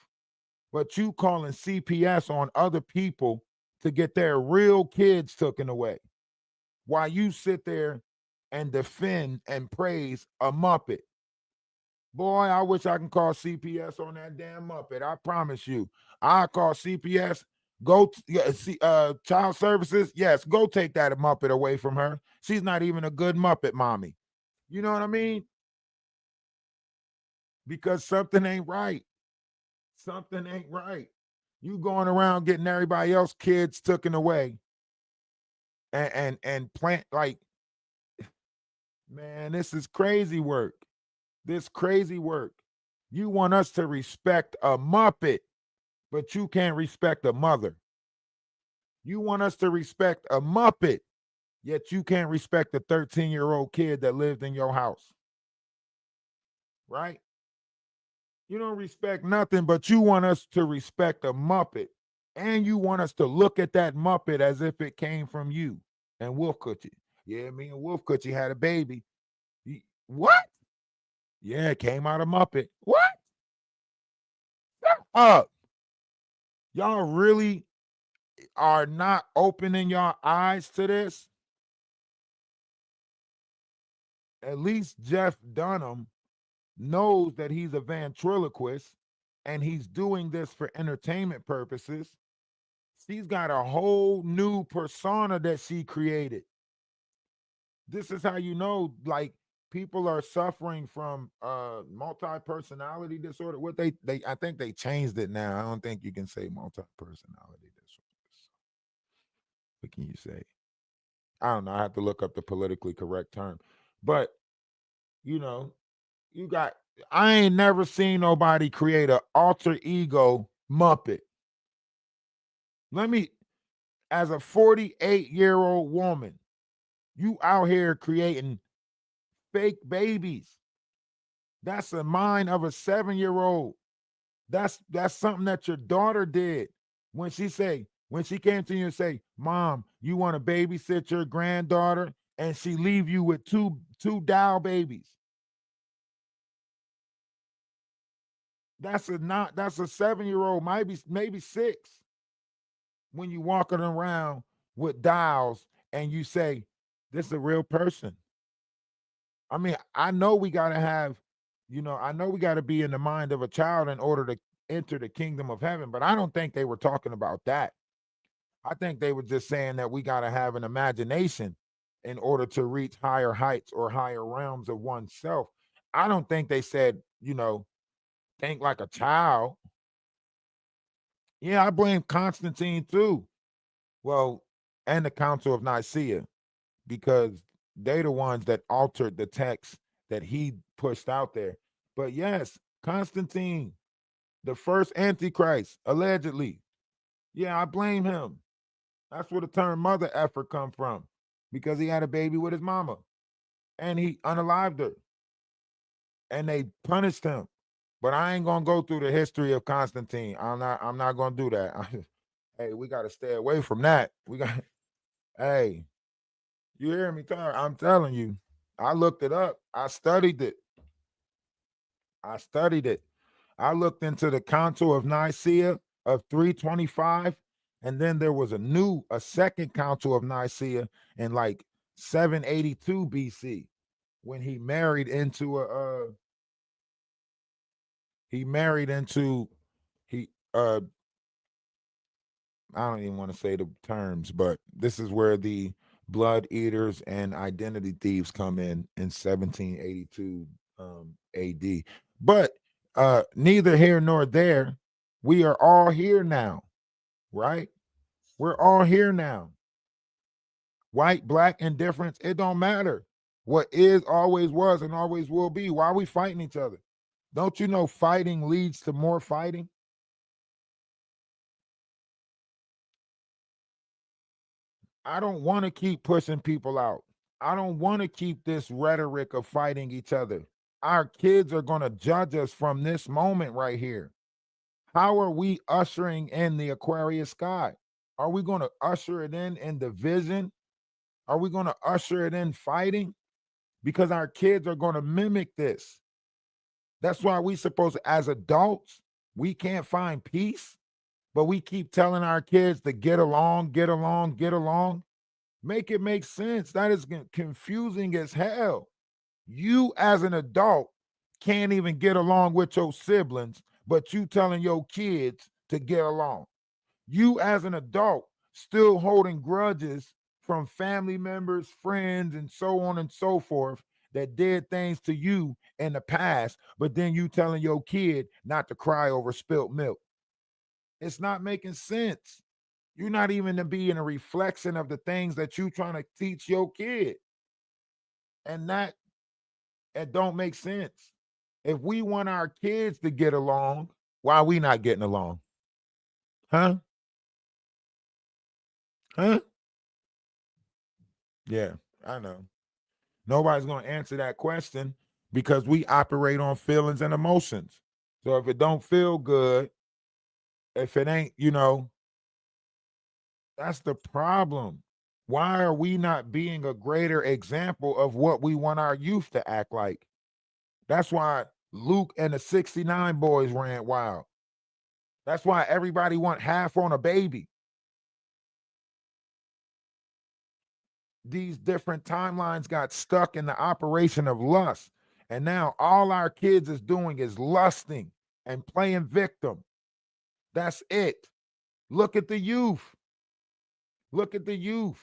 but you calling CPS on other people to get their real kids taken away while you sit there and defend and praise a Muppet. Boy, I wish I can call CPS on that damn Muppet. I promise you. I'll call CPS. Child services. Yes, go take that Muppet away from her. She's not even a good Muppet mommy. You know what I mean? Because something ain't right. Something ain't right. You going around getting everybody else kids taken away and plant like, man, this is crazy work. This crazy work. You want us to respect a Muppet, but you can't respect a mother. You want us to respect a Muppet, yet you can't respect a 13-year-old kid that lived in your house. Right? You don't respect nothing, but you want us to respect a Muppet. And you want us to look at that Muppet as if it came from you and Wolf Kutcher. Yeah, me and Wolf Kutcher had a baby. What? Yeah, it came out of Muppet. What? Shut up. Y'all really are not opening your eyes to this? At least Jeff Dunham knows that he's a ventriloquist and he's doing this for entertainment purposes. She's got a whole new persona that she created. This is how you know, like, people are suffering from multi-personality disorder. What they I think they changed it now. I don't think you can say multi-personality disorder. What can you say? I don't know. I have to look up the politically correct term. But you know, you got I ain't never seen nobody create an alter ego Muppet. Let me, as a 48-year-old woman, you out here creating fake babies. That's the mind of a 7-year-old. That's something that your daughter did when she came to you and say, "Mom, you want to babysit your granddaughter," and she leave you with two doll babies. That's a 7-year-old, maybe 6. When you walking around with dolls and you say, "This is a real person." I mean, I know we gotta have, I know we gotta be in the mind of a child in order to enter the kingdom of heaven, but I don't think they were talking about that. I think they were just saying that we gotta have an imagination in order to reach higher heights or higher realms of oneself. I don't think they said, think like a child. Yeah, I blame Constantine too. Well, and the Council of Nicaea, because they're the ones that altered the text that he pushed out there. But yes, Constantine, the first Antichrist, allegedly. Yeah, I blame him. That's where the term mother effer come from, because he had a baby with his mama and he unalived her and they punished him. But I ain't gonna go through the history of Constantine. I'm not gonna do that. Hey, we gotta stay away from that. Hey, you hear me, Tyler? I'm telling you. I looked it up. I studied it. I looked into the Council of Nicaea of 325, and then there was a second Council of Nicaea in like 782 BC when he married into he I don't even want to say the terms, but this is where the blood eaters and identity thieves come in 1782 AD. But neither here nor there. We are all here now, right? We're all here now. White, black, indifference, it don't matter. What is always was and always will be. Why are we fighting each other? Don't you know fighting leads to more fighting? I don't want to keep pushing people out. I don't want to keep this rhetoric of fighting each other. Our kids are going to judge us from this moment right here. How are we ushering in the Aquarius sky? Are we going to usher it in division? Are we going to usher it in fighting? Because our kids are going to mimic this. That's why we supposed to, as adults, we can't find peace, but we keep telling our kids to get along, get along, get along. Make it make sense. That is confusing as hell. You as an adult can't even get along with your siblings, but you telling your kids to get along. You as an adult still holding grudges from family members, friends, and so on and so forth that did things to you in the past, but then you telling your kid not to cry over spilt milk. It's not making sense. You're not even to be in a reflection of the things that you trying to teach your kid. And that it don't make sense. If we want our kids to get along, why are we not getting along? Huh? Huh? Yeah, I know. Nobody's going to answer that question because we operate on feelings and emotions. So if it don't feel good, if it ain't, that's the problem. Why are we not being a greater example of what we want our youth to act like? That's why Luke and the 69 boys ran wild. That's why everybody want half on a baby. These different timelines got stuck in the operation of lust. And now all our kids is doing is lusting and playing victim. That's it. Look at the youth. Look at the youth.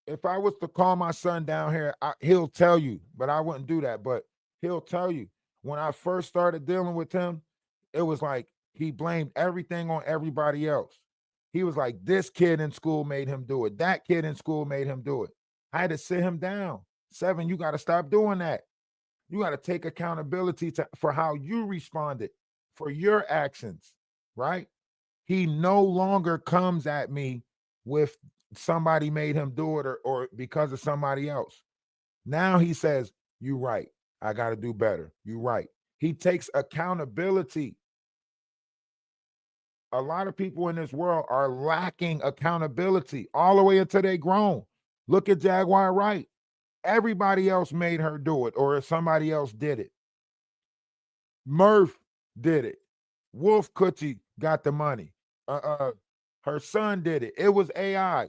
If I was to call my son down here, he'll tell you, but I wouldn't do that. But he'll tell you when I first started dealing with him, it was like he blamed everything on everybody else. He was like, this kid in school made him do it. That kid in school made him do it. I had to sit him down. 7, you got to stop doing that. You got to take accountability for how you responded, for your actions, right? He no longer comes at me with somebody made him do it or because of somebody else. Now he says, you right. I got to do better. You right. He takes accountability. A lot of people in this world are lacking accountability all the way until they grown. Look at Jaguar Wright. Everybody else made her do it, or if somebody else did it. Murph did it. Wolf Coochie got the money. Her son did it. It was AI.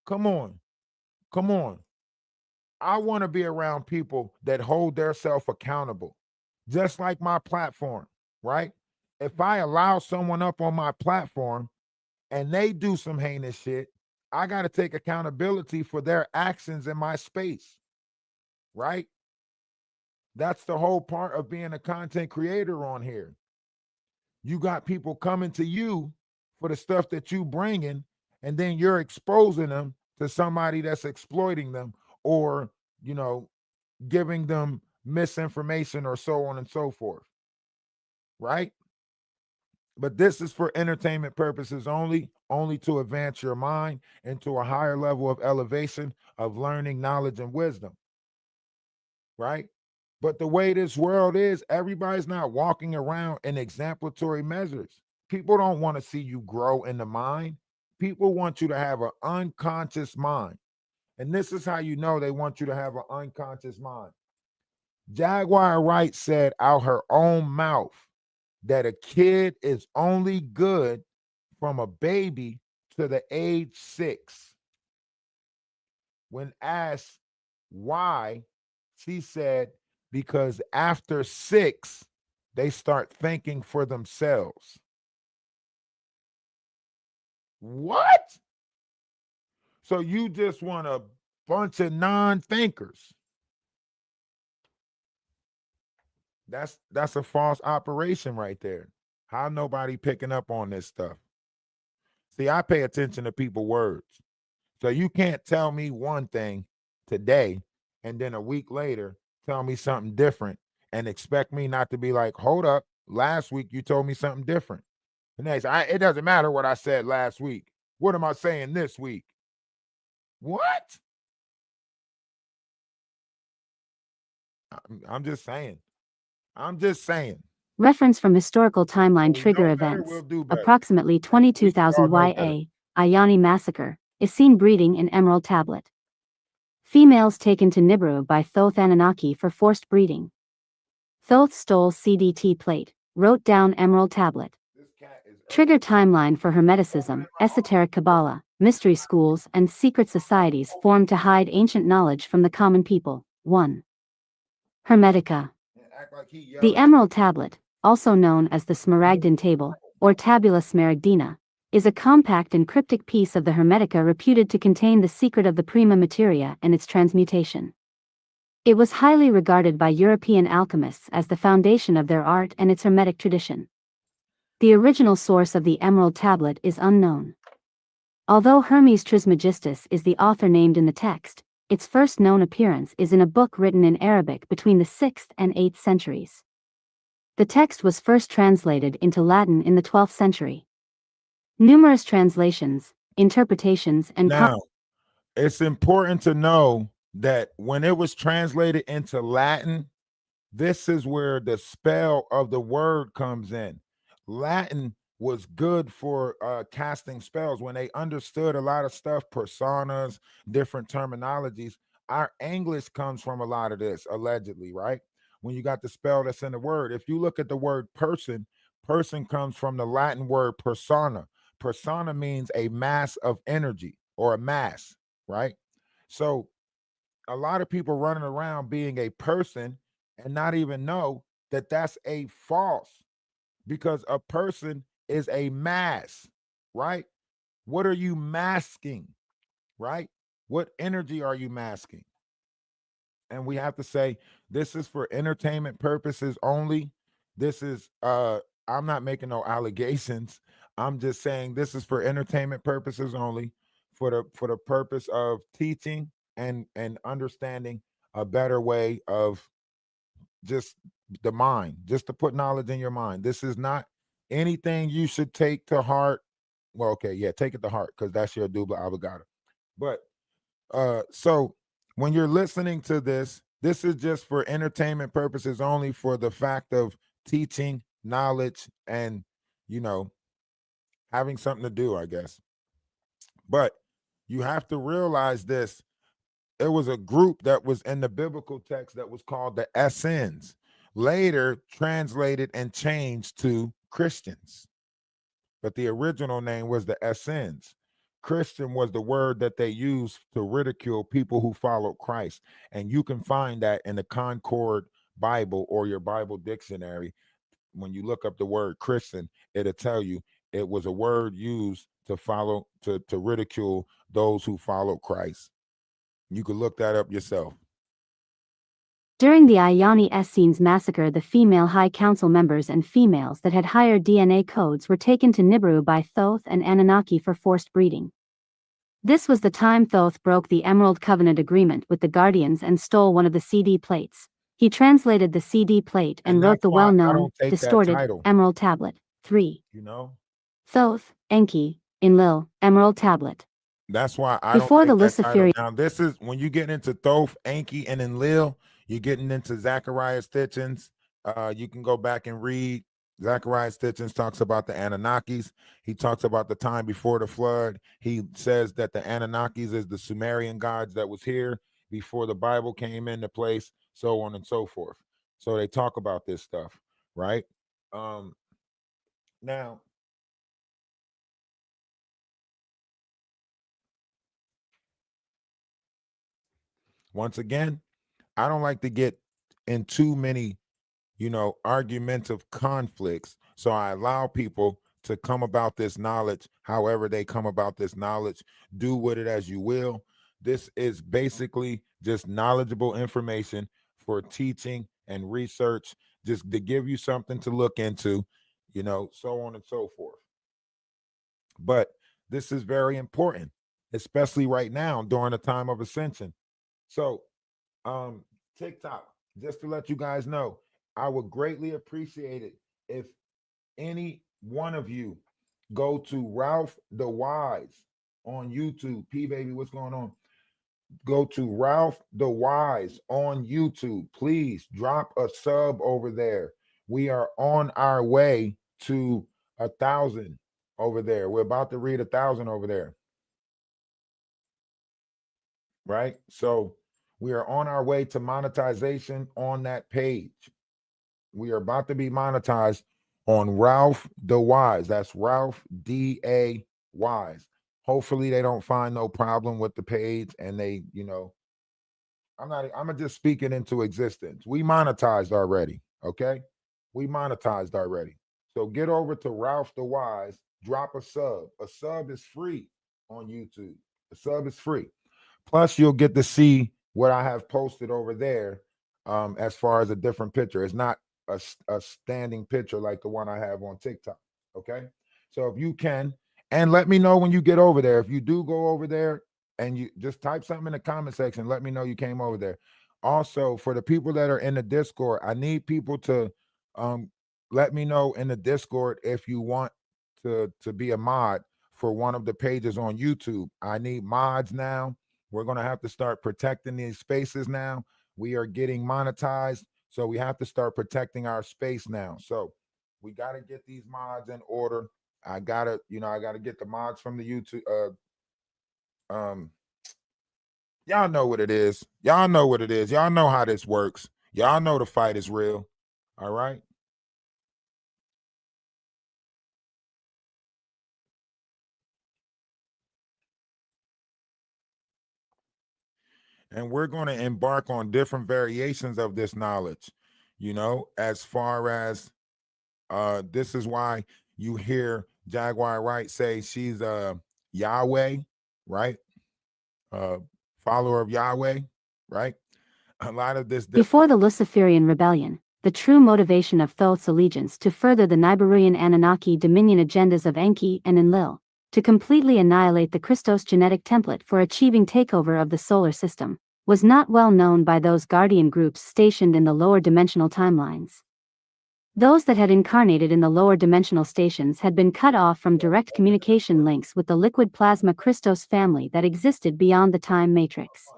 Come on. Come on. I want to be around people that hold themselves accountable, just like my platform, right? If I allow someone up on my platform and they do some heinous shit, I got to take accountability for their actions in my space, right? That's the whole part of being a content creator on here. You got people coming to you for the stuff that you bringing, and then you're exposing them to somebody that's exploiting them or, giving them misinformation or so on and so forth, right? But this is for entertainment purposes only to advance your mind into a higher level of elevation of learning, knowledge, and wisdom, right? But the way this world is, everybody's not walking around in exemplary measures. People don't want to see you grow in the mind. People want you to have an unconscious mind. And this is how you know they want you to have an unconscious mind. Jaguar Wright said out her own mouth that a kid is only good from a baby to the age 6. When asked why, she said, because after 6, they start thinking for themselves. What? So you just want a bunch of non-thinkers. That's a false operation right there. How nobody picking up on this stuff? See, I pay attention to people's words. So you can't tell me one thing today and then a week later tell me something different and expect me not to be like, hold up, last week you told me something different. And next, it doesn't matter what I said last week. What am I saying this week? What? I'm just saying. I'm just saying. Reference from historical timeline trigger events. Approximately 22,000 YA, Ayani massacre, is seen breeding in Emerald Tablet. Females taken to Nibiru by Thoth Anunnaki for forced breeding. Thoth stole CDT plate, wrote down Emerald Tablet. Trigger timeline for Hermeticism, esoteric Kabbalah, mystery schools, and secret societies formed to hide ancient knowledge from the common people. 1. Hermetica. The Emerald Tablet, also known as the Smaragdine Table, or Tabula Smaragdina, is a compact and cryptic piece of the Hermetica reputed to contain the secret of the prima materia and its transmutation. It was highly regarded by European alchemists as the foundation of their art and its Hermetic tradition. The original source of the Emerald Tablet is unknown. Although Hermes Trismegistus is the author named in the text, its first known appearance is in a book written in Arabic between the 6th and 8th centuries. The text was first translated into Latin in the 12th century. Numerous translations, interpretations, and now, it's important to know that when it was translated into Latin, this is where the spell of the word comes in. Latin was good for casting spells. When they understood a lot of stuff, personas, different terminologies, our English comes from a lot of this, allegedly, right? When you got the spell that's in the word. If you look at the word person, person comes from the Latin word persona. Persona means a mass of energy or a mass, right? So a lot of people running around being a person and not even know that that's a false, because a person is a mass, right? What are you masking, right? What energy are you masking? And we have to say this is for entertainment purposes only. This is I'm not making no allegations. I'm just saying this is for entertainment purposes only, for the purpose of teaching and understanding a better way of just the mind, just to put knowledge in your mind. This is not anything you should take to heart. Well, okay, yeah, take it to heart because that's your dubla obligata. But so when you're listening to this is just for entertainment purposes only, for the fact of teaching knowledge and, you know, having something to do, I guess. But you have to realize this. It was a group that was in the biblical text that was called the Essenes, later translated and changed to Christians. But the original name was the Essenes. Christian was the word that they used to ridicule people who followed Christ. And you can find that in the Concord Bible or your Bible dictionary. When you look up the word Christian, it'll tell you it was a word used to follow, to ridicule those who followed Christ. You could look that up yourself. During the Ayani Essenes massacre, the female High Council members and females that had higher DNA codes were taken to Nibiru by Thoth and Anunnaki for forced breeding. This was the time Thoth broke the Emerald Covenant agreement with the Guardians and stole one of the CD plates. He translated the CD plate and wrote the well-known, distorted, Emerald Tablet. 3. You know? Thoth, Enki, Enlil, Emerald Tablet. That's why I Before don't the take that title. Luciferian. Now, this is when you get into Thoth, Enki, and Enlil, you're getting into Zechariah Stitchens. You can go back and read. Zechariah Stitchens talks about the Anunnakis. He talks about the time before the flood. He says that the Anunnakis is the Sumerian gods that was here before the Bible came into place, so on and so forth. So they talk about this stuff, right? Now, once again, I don't like to get in too many, argumentative conflicts. So I allow people to come about this knowledge however they come about this knowledge. Do with it as you will. This is basically just knowledgeable information for teaching and research, just to give you something to look into, so on and so forth. But this is very important, especially right now during the time of ascension. So, TikTok, just to let you guys know, I would greatly appreciate it if any one of you go to RalphDawise on YouTube. P baby, what's going on? Go to RalphDawise on YouTube. Please drop a sub over there. We are on our way to 1,000 over there. We're about to read 1,000 over there. Right? So we are on our way to monetization on that page. We are about to be monetized on RalphDawise. That's Ralph D-A Wise. Hopefully they don't find no problem with the page and they, I'm just speaking into existence. We monetized already. Okay. We monetized already. So get over to RalphDawise, drop a sub. A sub is free on YouTube. A sub is free. Plus, you'll get to see what I have posted over there as far as a different picture. It's not a standing picture like the one I have on TikTok. Okay. So if you can, and let me know when you get over there. If you do go over there and you just type something in the comment section, let me know you came over there. Also, for the people that are in the Discord, I need people to let me know in the Discord if you want to be a mod for one of the pages on YouTube. I need mods now. We're going to have to start protecting these spaces now. We are getting monetized, so we have to start protecting our space now. So we got to get these mods in order. I got to get the mods from the YouTube. Y'all know what it is. Y'all know what it is. Y'all know how this works. Y'all know the fight is real. All right. And we're going to embark on different variations of this knowledge, as far as this is why you hear Jaguar Wright say she's Yahweh, right? follower of Yahweh, right? A lot of this. Before the Luciferian rebellion, the true motivation of Thoth's allegiance to further the Nibiruian Anunnaki dominion agendas of Enki and Enlil, to completely annihilate the Christos genetic template for achieving takeover of the solar system, was not well known by those guardian groups stationed in the lower dimensional timelines. Those that had incarnated in the lower dimensional stations had been cut off from direct communication links with the liquid plasma Christos family that existed beyond the time matrix.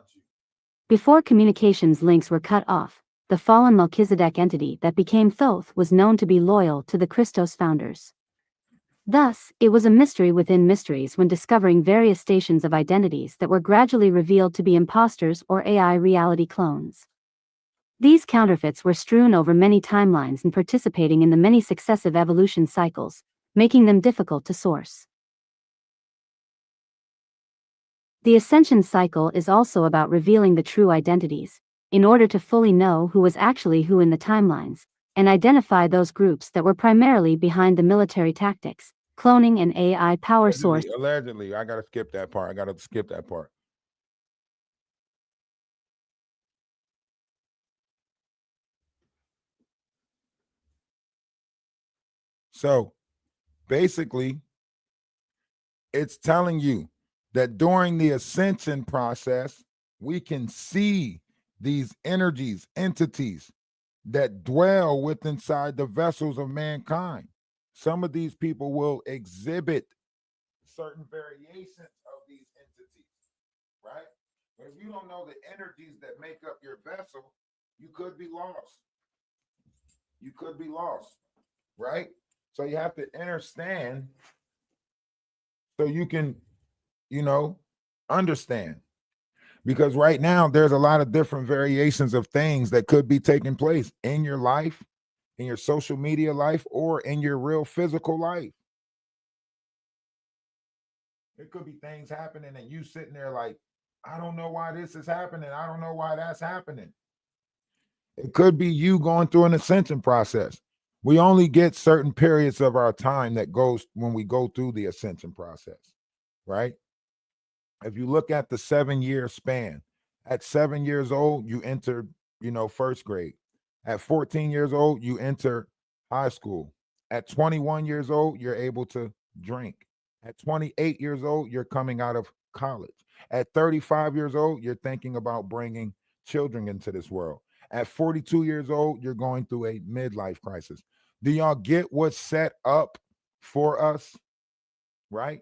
Before communications links were cut off, the fallen Melchizedek entity that became Thoth was known to be loyal to the Christos founders. Thus, it was a mystery within mysteries when discovering various stations of identities that were gradually revealed to be imposters or AI reality clones. These counterfeits were strewn over many timelines and participating in the many successive evolution cycles, making them difficult to source. The ascension cycle is also about revealing the true identities, in order to fully know who was actually who in the timelines, and identify those groups that were primarily behind the military tactics, cloning and AI power source. Allegedly, I gotta skip that part. So basically, it's telling you that during the ascension process, we can see these energies, entities that dwell within inside the vessels of mankind. Some of these people will exhibit certain variations of these entities, right? But if you don't know the energies that make up your vessel, you could be lost. You could be lost, right? So you have to understand so you can, understand. Because right now there's a lot of different variations of things that could be taking place in your life, in your social media life, or in your real physical life. It could be things happening and you sitting there like, I don't know why this is happening. I don't know why that's happening. It could be you going through an ascension process. We only get certain periods of our time that goes when we go through the ascension process, right? If you look at the 7-year span, at 7 years old, you enter, first grade. At 14 years old, you enter high school. At 21 years old, you're able to drink. At 28 years old, you're coming out of college. At 35 years old, you're thinking about bringing children into this world. At 42 years old, you're going through a midlife crisis. Do y'all get what's set up for us? Right?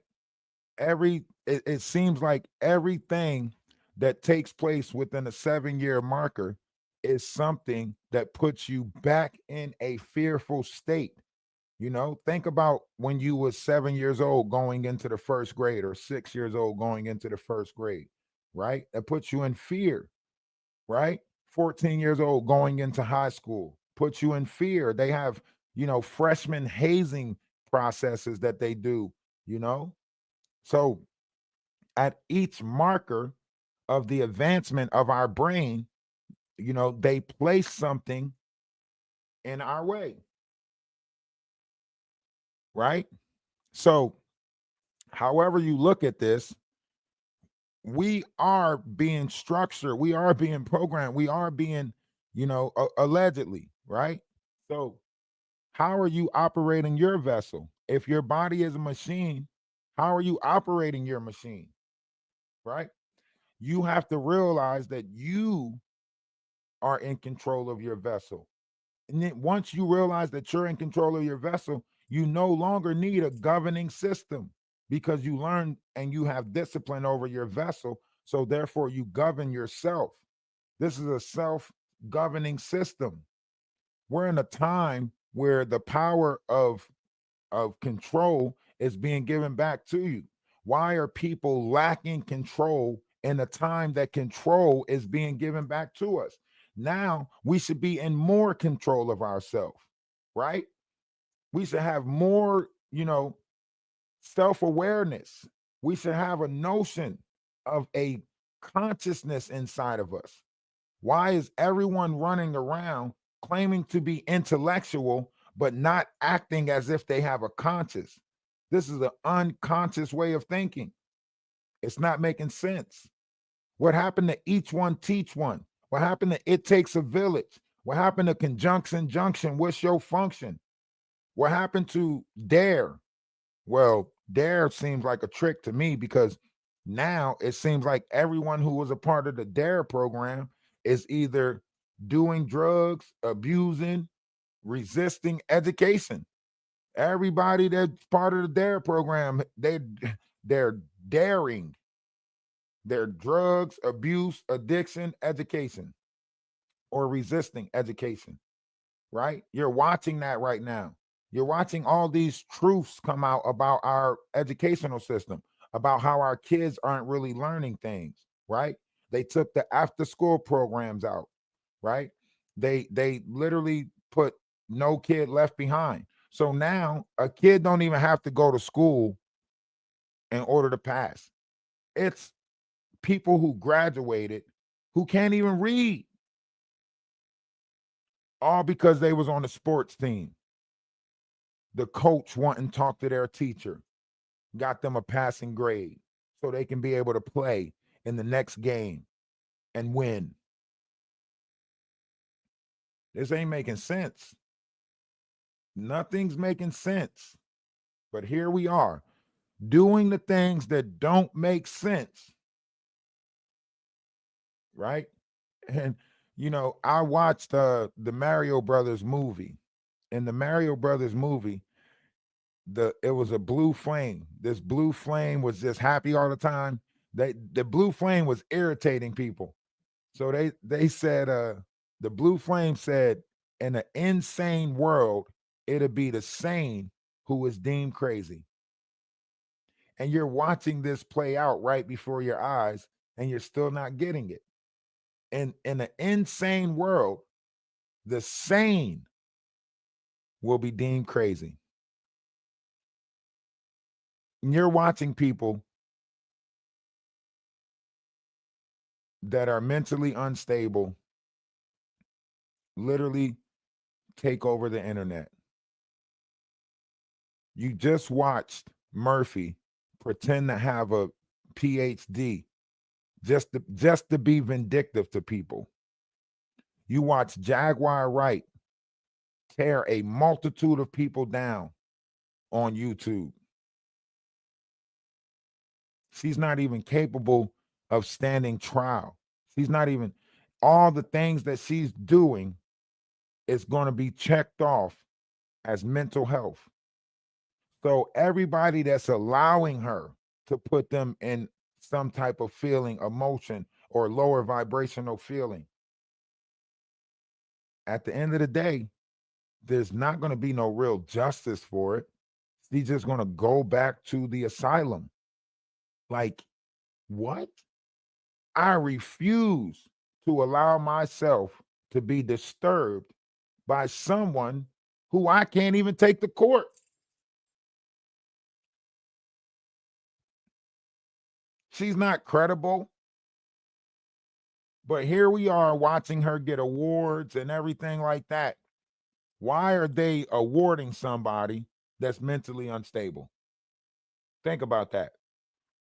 It seems like everything that takes place within a 7-year marker is something that puts you back in a fearful state. Think about when you was 7 years old going into the first grade, or 6 years old going into the first grade, right? That puts you in fear, right? 14 years old going into high school puts you in fear. They have, freshman hazing processes that they do, so at each marker of the advancement of our brain, they place something in our way, right? So however you look at this, we are being structured, we are being programmed, we are being, allegedly, right? So how are you operating your vessel? If your body is a machine, how are you operating your machine, right? You have to realize that you are in control of your vessel. And then once you realize that you're in control of your vessel, you no longer need a governing system, because you learn and you have discipline over your vessel. So therefore, you govern yourself. This is a self-governing system. We're in a time where the power of control is being given back to you. Why are people lacking control in a time that control is being given back to us? Now we should be in more control of ourselves, right? We should have more, self-awareness. We should have a notion of a consciousness inside of us. Why is everyone running around claiming to be intellectual but not acting as if they have a conscious? This is an unconscious way of thinking. It's not making sense. What happened to each one teach one? What happened to it takes a village? What happened to conjunction junction? What's your function? What happened to dare? Well, dare seems like a trick to me because now it seems like everyone who was a part of the dare program is either doing drugs, abusing, resisting education. Everybody that's part of the dare program, they're daring. They're drugs, abuse, addiction, education, or resisting education, right? You're watching that right now. You're watching all these truths come out about our educational system, about how our kids aren't really learning things, right? They took the after school programs out, right? They literally put no kid left behind. So now a kid don't even have to go to school in order to pass. It's people who graduated who can't even read, all because they was on a sports team. The coach wouldn't talk to their teacher, got them a passing grade so they can be able to play in the next game and win. This ain't making sense. Nothing's making sense. But here we are doing the things that don't make sense, right? And you know, I watched the Mario Brothers movie. In the Mario Brothers movie, it was a blue flame. This blue flame was just happy all the time. The blue flame was irritating people. So they said the blue flame said in an insane world, it'll be the sane who is deemed crazy. And you're watching this play out right before your eyes, and you're still not getting it. In an insane world, the sane will be deemed crazy. And you're watching people that are mentally unstable literally take over the internet. You just watched Murphy pretend to have a PhD just to be vindictive to people. You watch Jaguar Wright tear a multitude of people down on YouTube. She's not even capable of standing trial. She's not even, all the things that she's doing is going to be checked off as mental health. So everybody that's allowing her to put them in some type of feeling, emotion, or lower vibrational feeling, at the end of the day, there's not going to be no real justice for it. She's just going to go back to the asylum. Like, what? I refuse to allow myself to be disturbed by someone who I can't even take to court. She's not credible. But here we are watching her get awards and everything like that. Why are they awarding somebody that's mentally unstable? Think about that.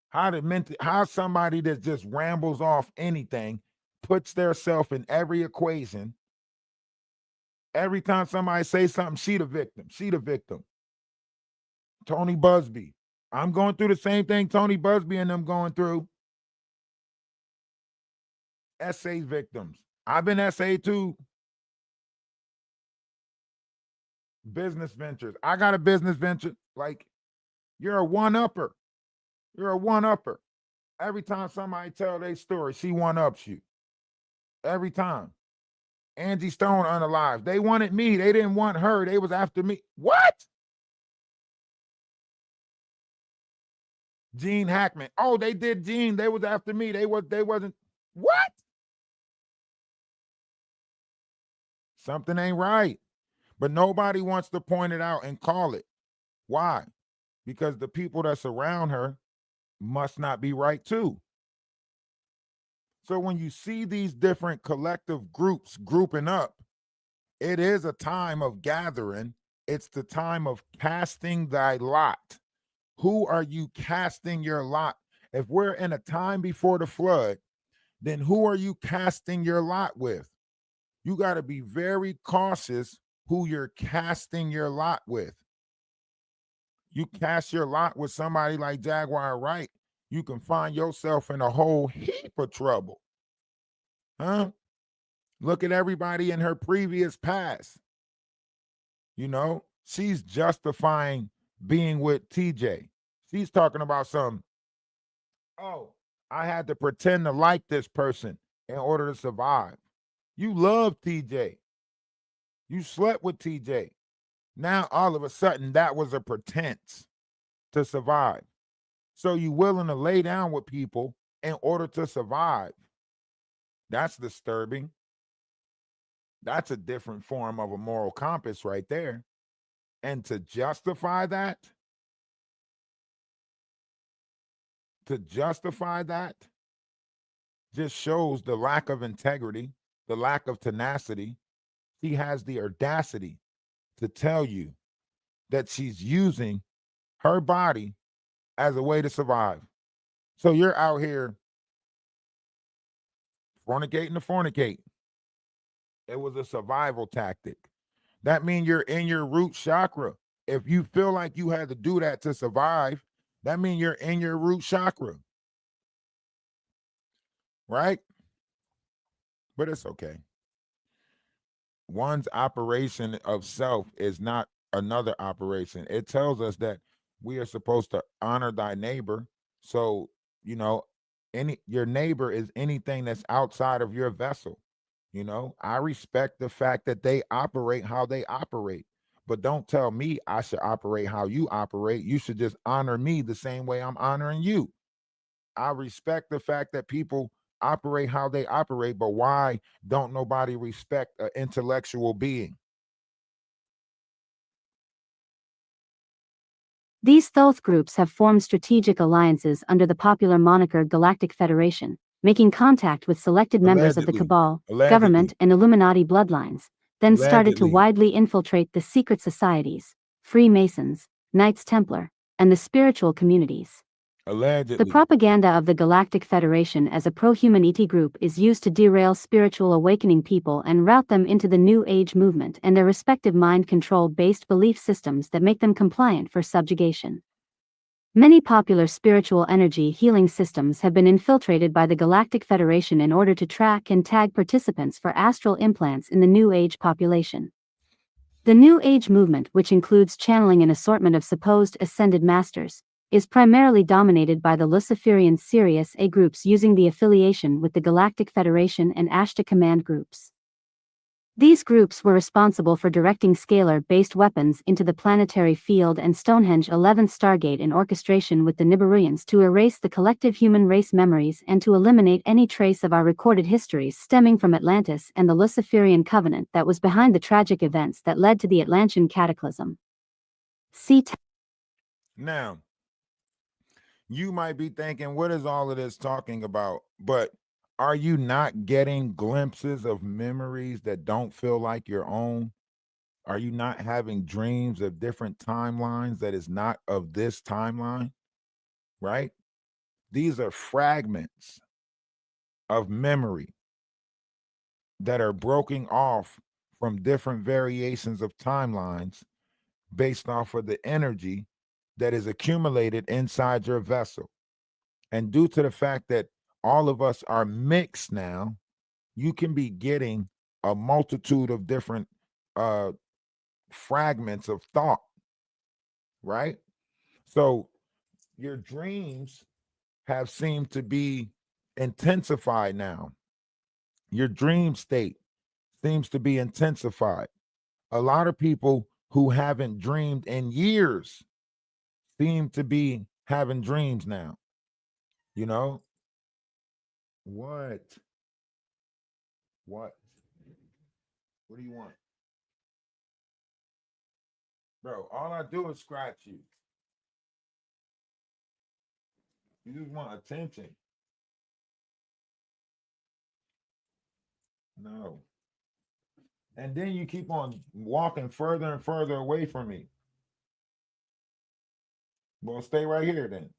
How somebody that just rambles off anything, puts theirself in every equation. Every time somebody says something, she the victim. She the victim. Tony Busby. I'm going through the same thing Tony Busby and them going through. SA victims. I've been SA too. Business ventures. I got a business venture. Like, you're a one-upper. You're a one-upper. Every time somebody tell their story, she one-ups you. Every time. Angie Stone unalive. They wanted me. They didn't want her. They was after me. What? Gene Hackman. Oh, they did Gene. They was after me. They wasn't. What? Something ain't right. But nobody wants to point it out and call it. Why? Because the people that's around her must not be right too. So when you see these different collective groups grouping up, it is a time of gathering. It's the time of casting thy lot. Who are you casting your lot? If we're in a time before the flood, then who are you casting your lot with? You got to be very cautious who you're casting your lot with. You cast your lot with somebody like Jaguar Wright, you can find yourself in a whole heap of trouble. Huh? Look at everybody in her previous past. You know, she's justifying being with TJ. She's talking about some, oh, I had to pretend to like this person in order to survive. You love TJ. You slept with TJ. Now all of a sudden that was a pretense to survive. So you willing to lay down with people in order to survive. That's disturbing. That's a different form of a moral compass right there. And to justify that, just shows the lack of integrity, the lack of tenacity. She has the audacity to tell you that she's using her body as a way to survive. So you're out here fornicating to fornicate. It was a survival tactic. That means you're in your root chakra. If you feel like you had to do that to survive, that means you're in your root chakra. Right? But it's okay. One's operation of self is not another operation. It tells us that we are supposed to honor thy neighbor. So, you know, your neighbor is anything that's outside of your vessel. You know, I respect the fact that they operate how they operate, but don't tell me I should operate how you operate. You should just honor me the same way I'm honoring you. I respect the fact that people operate how they operate, but why don't nobody respect an intellectual being? These Thoth groups have formed strategic alliances under the popular moniker Galactic Federation, making contact with selected members of the Cabal, government, and Illuminati bloodlines, then started to widely infiltrate the secret societies, Freemasons, Knights Templar, and the spiritual communities. Allegedly. The propaganda of the Galactic Federation as a pro-humanity group is used to derail spiritual awakening people and route them into the New Age movement and their respective mind-control-based belief systems that make them compliant for subjugation. Many popular spiritual energy healing systems have been infiltrated by the Galactic Federation in order to track and tag participants for astral implants in the New Age population. The New Age movement, which includes channeling an assortment of supposed ascended masters, is primarily dominated by the Luciferian Sirius A groups using the affiliation with the Galactic Federation and Ashta Command groups. These groups were responsible for directing scalar-based weapons into the planetary field and Stonehenge 11th Stargate in orchestration with the Nibiruians to erase the collective human race memories and to eliminate any trace of our recorded histories stemming from Atlantis and the Luciferian covenant that was behind the tragic events that led to the Atlantean cataclysm. Now, you might be thinking, what is all of this talking about? But are you not getting glimpses of memories that don't feel like your own? Are you not having dreams of different timelines that is not of this timeline? Right? These are fragments of memory that are broken off from different variations of timelines based off of the energy that is accumulated inside your vessel. And due to the fact that all of us are mixed now, you can be getting a multitude of different fragments of thought, right? So your dreams have seemed to be intensified now. Your dream state seems to be intensified. A lot of people who haven't dreamed in years seem to be having dreams now. You know? What? What? What do you want? Bro, all I do is scratch you. You just want attention. No. And then you keep on walking further and further away from me. Well, stay right here then.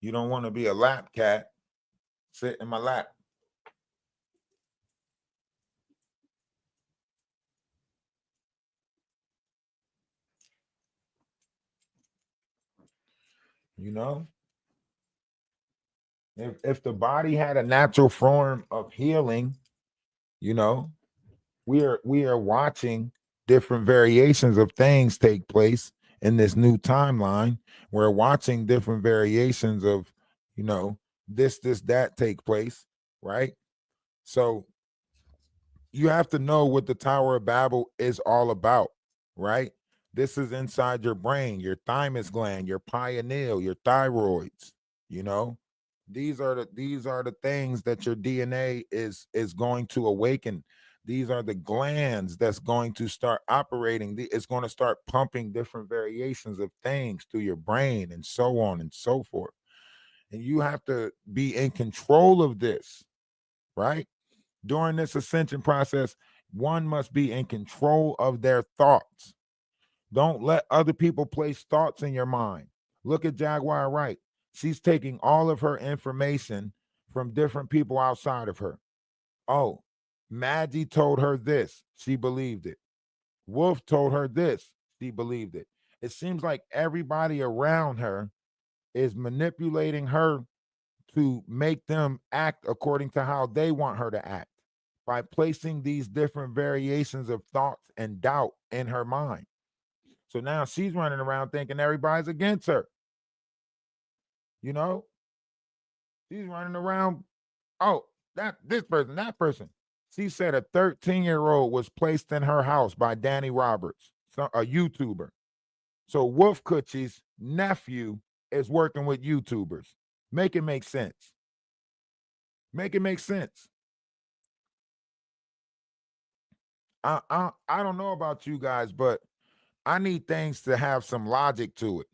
You don't want to be a lap cat. Sit in my lap. You know, if the body had a natural form of healing, you know, we are watching different variations of things take place in this new timeline. We're watching different variations of, you know, this that take place, right? So you have to know what the Tower of Babel is all about, right? This is inside your brain, your thymus gland, your pineal, your thyroids, you know. These are the things that your DNA is going to awaken. These are the glands that's going to start operating. It's going to start pumping different variations of things through your brain and so on and so forth. And you have to be in control of this, right? During this ascension process, one must be in control of their thoughts. Don't let other people place thoughts in your mind. Look at Jaguar Wright. She's taking all of her information from different people outside of her. Oh, Maggie told her this. She believed it. Wolf told her this. She believed it. It seems like everybody around her is manipulating her to make them act according to how they want her to act by placing these different variations of thoughts and doubt in her mind. So now she's running around thinking everybody's against her. You know, she's running around, oh, this person, that person. She said a 13-year-old was placed in her house by Danny Roberts, a YouTuber. So Wolf Coochie's nephew is working with YouTubers. Make it make sense. Make it make sense. I don't know about you guys, but I need things to have some logic to it.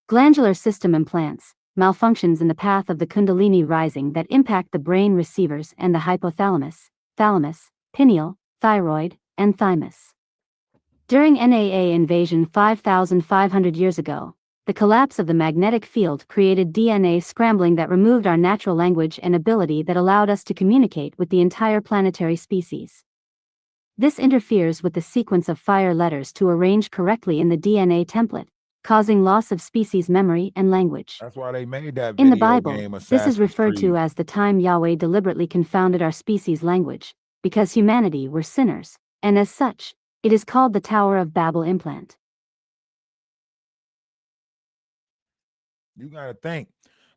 Glandular system implants, malfunctions in the path of the Kundalini rising that impact the brain receivers and the hypothalamus, thalamus, pineal, thyroid, and thymus. During NAA invasion 5,500 years ago, the collapse of the magnetic field created DNA scrambling that removed our natural language and ability that allowed us to communicate with the entire planetary species. This interferes with the sequence of fire letters to arrange correctly in the DNA template, causing loss of species memory and language. That's why they made that In the video Bible, game this is Assassin's referred Creed. to as the time Yahweh deliberately confounded our species' language, because humanity were sinners, and as such, it is called the Tower of Babel implant. You got to think.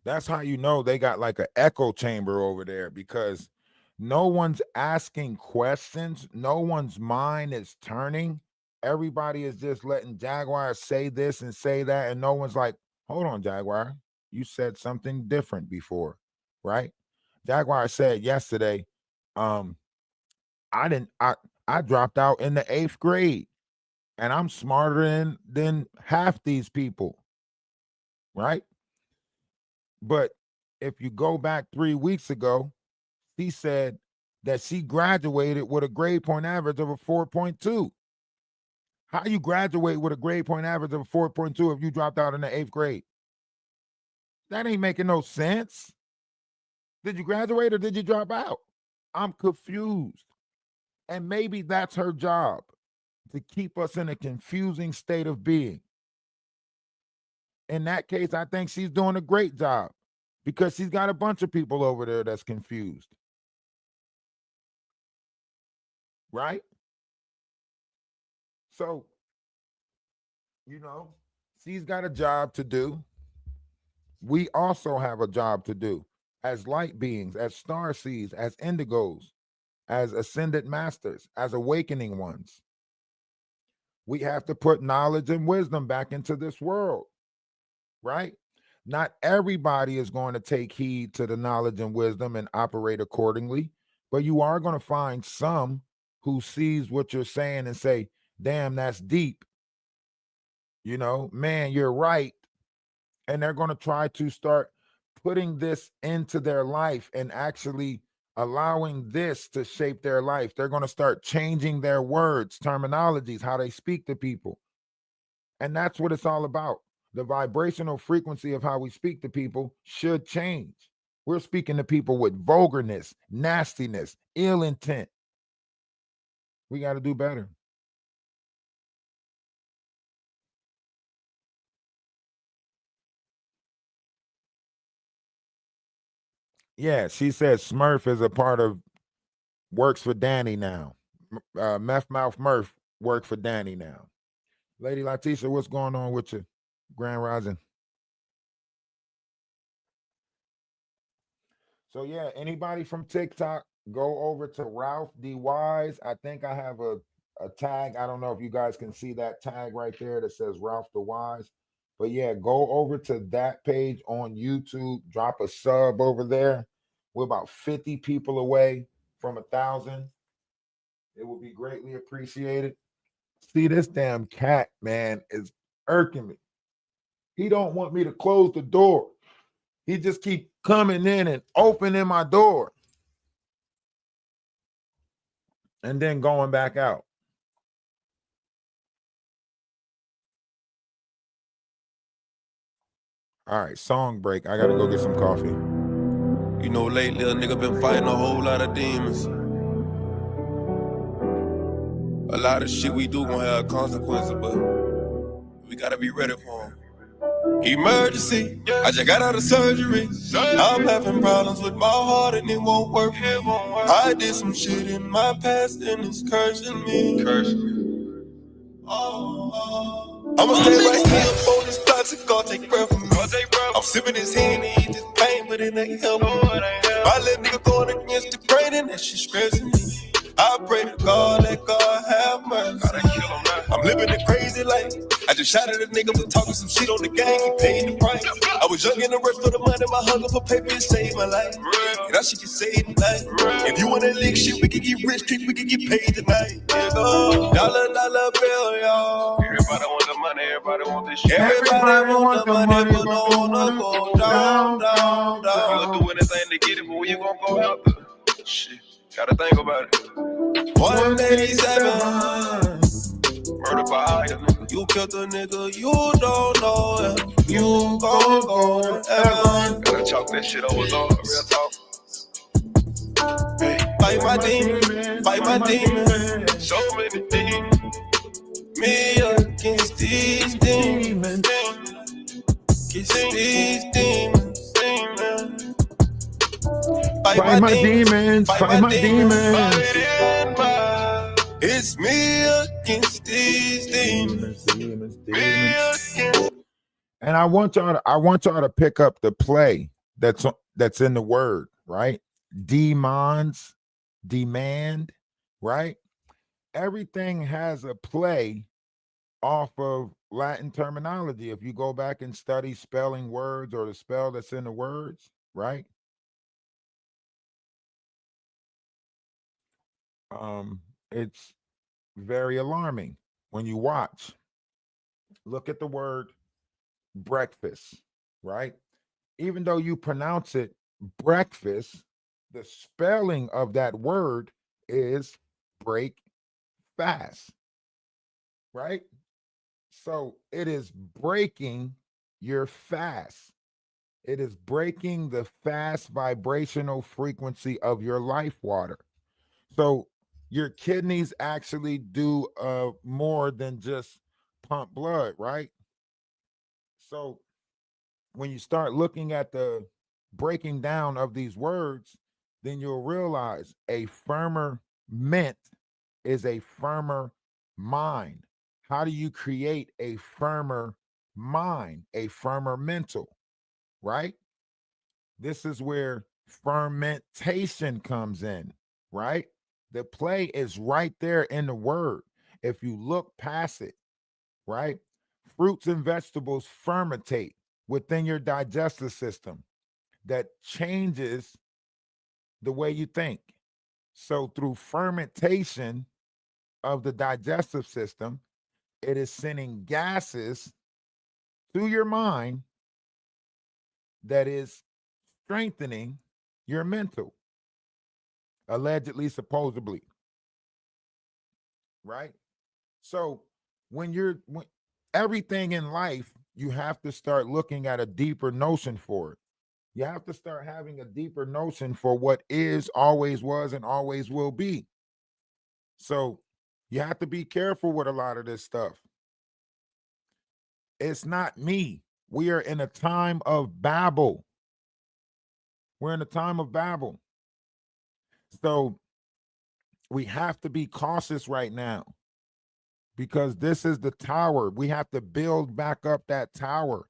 That's how you know they got like an echo chamber over there, because no one's asking questions. No one's mind is turning. Everybody is just letting Jaguar say this and say that. And no one's like, hold on, Jaguar. You said something different before, right? Jaguar said yesterday, I dropped out in the 8th grade and I'm smarter than half these people, right? But if you go back 3 weeks ago, she said that she graduated with a grade point average of a 4.2. How you graduate with a grade point average of a 4.2 if you dropped out in the 8th grade? That ain't making no sense. Did you graduate or did you drop out? I'm confused. And maybe that's her job, to keep us in a confusing state of being. In that case, I think she's doing a great job, because she's got a bunch of people over there that's confused. Right? So, she's got a job to do. We also have a job to do as light beings, as star seeds, as indigos, as ascended masters, as awakening ones. We have to put knowledge and wisdom back into this world, right? Not everybody is going to take heed to the knowledge and wisdom and operate accordingly, but you are going to find some who sees what you're saying and say, damn, that's deep. Man, you're right. And they're going to try to start putting this into their life and actually allowing this to shape their life. They're going to start changing their words, terminologies, how they speak to people. And that's what it's all about. The vibrational frequency of how we speak to people should change. We're speaking to people with vulgarness, nastiness, ill intent. We got to do better. Yeah, she said Smurf is a part of, works for Danny now. Meth Mouth Murph work for Danny now. Lady Letitia, what's going on with you? Grand Rising. So yeah, anybody from TikTok, go over to RalphDawise. I think I have a tag. I don't know if you guys can see that tag right there that says RalphDawise. But yeah, go over to that page on YouTube. Drop a sub over there. We're about 50 people away from 1,000. It will be greatly appreciated. See, this damn cat, man, is irking me. He don't want me to close the door. He just keep coming in and opening my door and then going back out. All right, song break. I gotta go get some coffee. You know, lately a nigga been fighting a whole lot of demons. A lot of shit we do gonna have consequences, but we gotta be ready for them. Emergency, I just got out of surgery. I'm having problems with my heart and it won't work. I did some shit in my past and it's cursing me. I'ma stay right here on this plastic, God take breath from me. I'm sipping this Henny, eat this pain, but it ain't helping. My little nigga going against the grain and that shit stressing me. I pray to God, let God have mercy. I'm living a crazy life. I just shot at a nigga for talking some shit on the gang, he paid the price. I was young and the rest for the money, my hunger for paper saved my life. And that shit can save tonight. If you wanna lick shit, we can get rich quick, we can get paid tonight. Dollar bill, y'all. Everybody want the money, everybody want this shit. Everybody want the money, but no wanna go down. You'll do anything to get it, but where you gonna go after? Shit, gotta think about it. 187. Murder by eye, nigga. You killed a nigga, you don't know him. You gon' go to heaven. Gotta chalk that shit over, dog. Real talk. Hey. Fight my demon, fight my demon. So many demons. Me against these demons. Against these demons. Fight my demons, fight my demons. It's me against these demons. And I want y'all to pick up the play that's in the word, right? Demons, demand, right? Everything has a play off of Latin terminology. If you go back and study spelling words or the spell that's in the words, right? It's very alarming when you watch. Look at the word breakfast, right? Even though you pronounce it breakfast, the spelling of that word is break fast, right? So it is breaking your fast. It is breaking the fast vibrational frequency of your life water. So your kidneys actually do more than just pump blood, right? So when you start looking at the breaking down of these words, then you'll realize a firmer ment is a firmer mind. How do you create a firmer mind, a firmer mental, right? This is where fermentation comes in, right? The play is right there in the word. If you look past it, right? Fruits and vegetables fermentate within your digestive system. That changes the way you think. So through fermentation of the digestive system, it is sending gases to your mind that is strengthening your mental, allegedly, supposedly, right? So when everything in life you have to start looking at a deeper notion for it. You have to start having a deeper notion for what is, always was, and always will be. So you have to be careful with a lot of this stuff. It's not me. We are in a time of Babel. We're in a time of Babel. So we have to be cautious right now, because this is the tower. We have to build back up that tower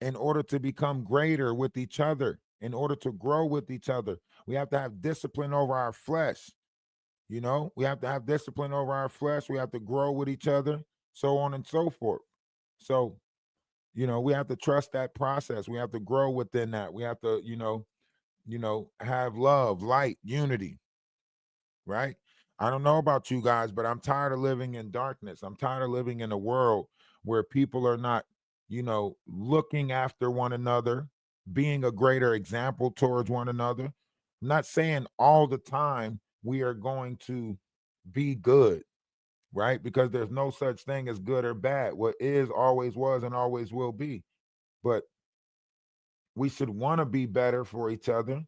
in order to become greater with each other, in order to grow with each other. We have to have discipline over our flesh. You know, we have to have discipline over our flesh. We have to grow with each other, so on and so forth. So, you know, we have to trust that process. We have to grow within that. We have to, have love, light, unity, right? I don't know about you guys, but I'm tired of living in darkness. I'm tired of living in a world where people are not, looking after one another, being a greater example towards one another. I'm not saying all the time we are going to be good, right? Because there's no such thing as good or bad. What is, always was, and always will be. But we should want to be better for each other.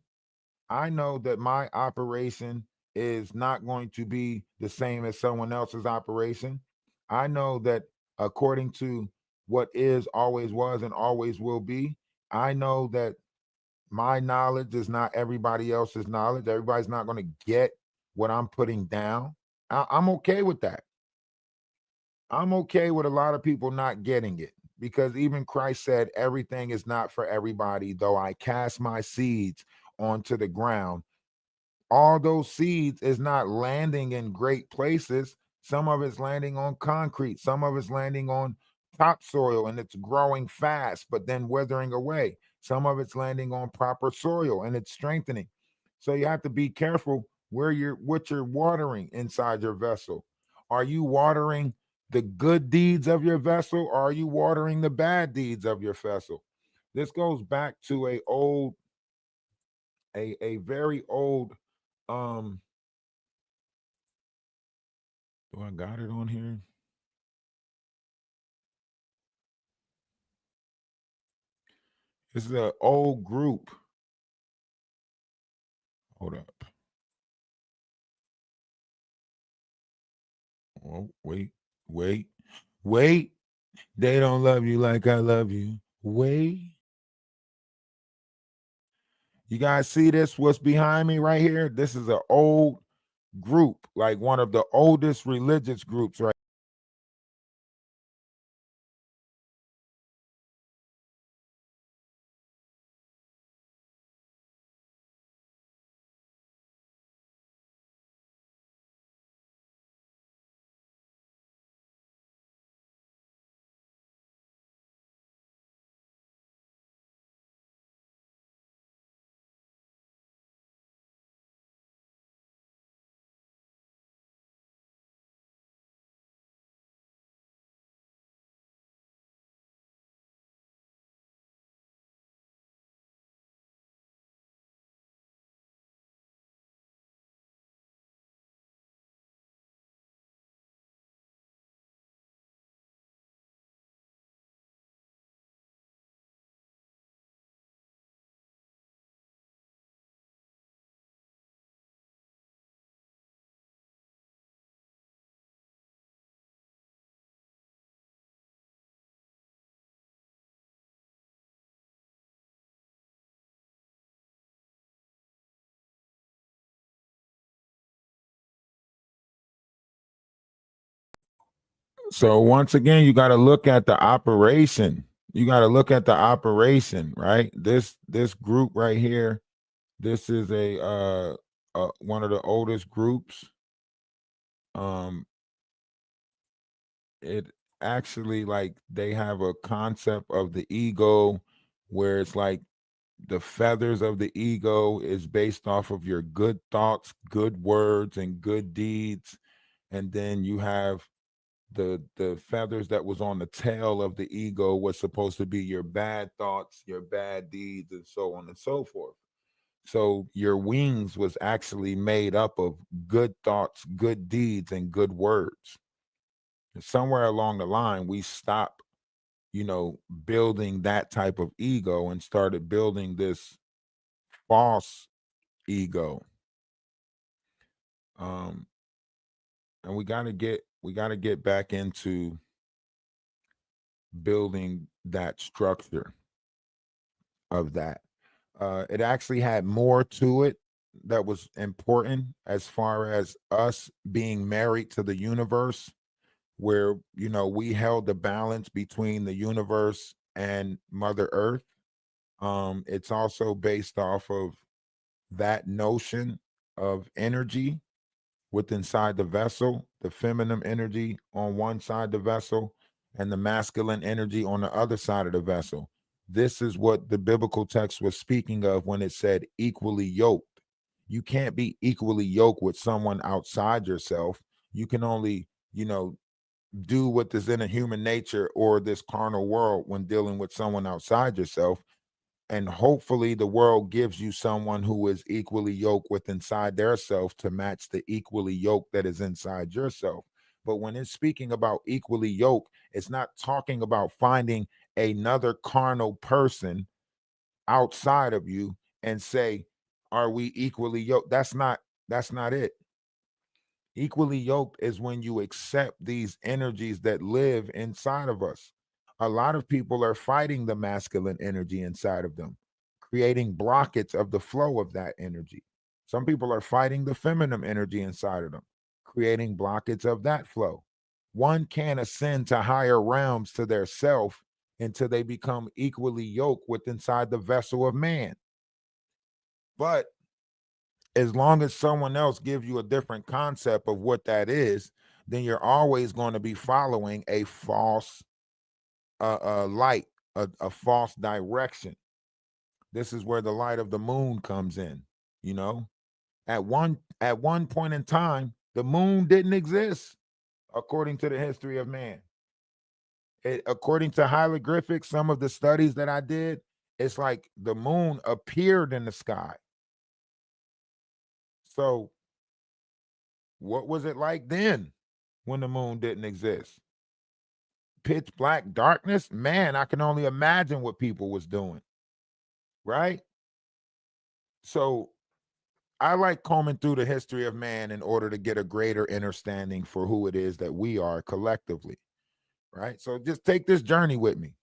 I know that my operation is not going to be the same as someone else's operation. I know that according to what is, always was, and always will be, I know that my knowledge is not everybody else's knowledge. Everybody's not going to get what I'm putting down. I'm okay with that. I'm okay with a lot of people not getting it, because even Christ said, everything is not for everybody, though I cast my seeds onto the ground. All those seeds is not landing in great places. Some of it's landing on concrete, some of it's landing on topsoil and it's growing fast, but then withering away. Some of it's landing on proper soil and it's strengthening. So you have to be careful what you're watering inside your vessel. Are you watering the good deeds of your vessel, or are you watering the bad deeds of your vessel? This goes back to a very old do I got it on here? This is an old group. Hold up. Oh, wait. They don't love you like I love you. Wait. You guys see this? What's behind me right here? This is an old group, like one of the oldest religious groups, right? So once again, you got to look at the operation. You got to look at the operation, right? This group right here, this is a one of the oldest groups. It actually, like, they have a concept of the ego where it's like the feathers of the ego is based off of your good thoughts, good words, and good deeds. And then you have the feathers that was on the tail of the ego was supposed to be your bad thoughts, your bad deeds, and so on and so forth. So your wings was actually made up of good thoughts, good deeds, and good words. And somewhere along the line, we stop, building that type of ego and started building this false ego. And we got to get back into building that structure of that. It actually had more to it that was important as far as us being married to the universe, where we held the balance between the universe and Mother Earth. It's also based off of that notion of energy within inside the vessel, the feminine energy on one side of the vessel and the masculine energy on the other side of the vessel. This is what the biblical text was speaking of when it said equally yoked. You can't be equally yoked with someone outside yourself. You can only, do what is in a human nature or this carnal world when dealing with someone outside yourself. And hopefully the world gives you someone who is equally yoked with inside their self to match the equally yoked that is inside yourself. But when it's speaking about equally yoked, it's not talking about finding another carnal person outside of you and say, are we equally yoked? That's not it. Equally yoked is when you accept these energies that live inside of us. A lot of people are fighting the masculine energy inside of them, creating blockage of the flow of that energy. Some people are fighting the feminine energy inside of them, creating blockage of that flow. One can't ascend to higher realms to their self until they become equally yoked with inside the vessel of man. But as long as someone else gives you a different concept of what that is, then you're always going to be following a false light, a false direction. This is where the light of the moon comes in. At one point in time, the moon didn't exist, according to the history of man. According to hieroglyphics, some of the studies that I did, it's like the moon appeared in the sky. So what was it like then when the moon didn't exist? Pitch black darkness? Man, I can only imagine what people was doing. Right? So I like combing through the history of man in order to get a greater understanding for who it is that we are collectively. Right? So just take this journey with me.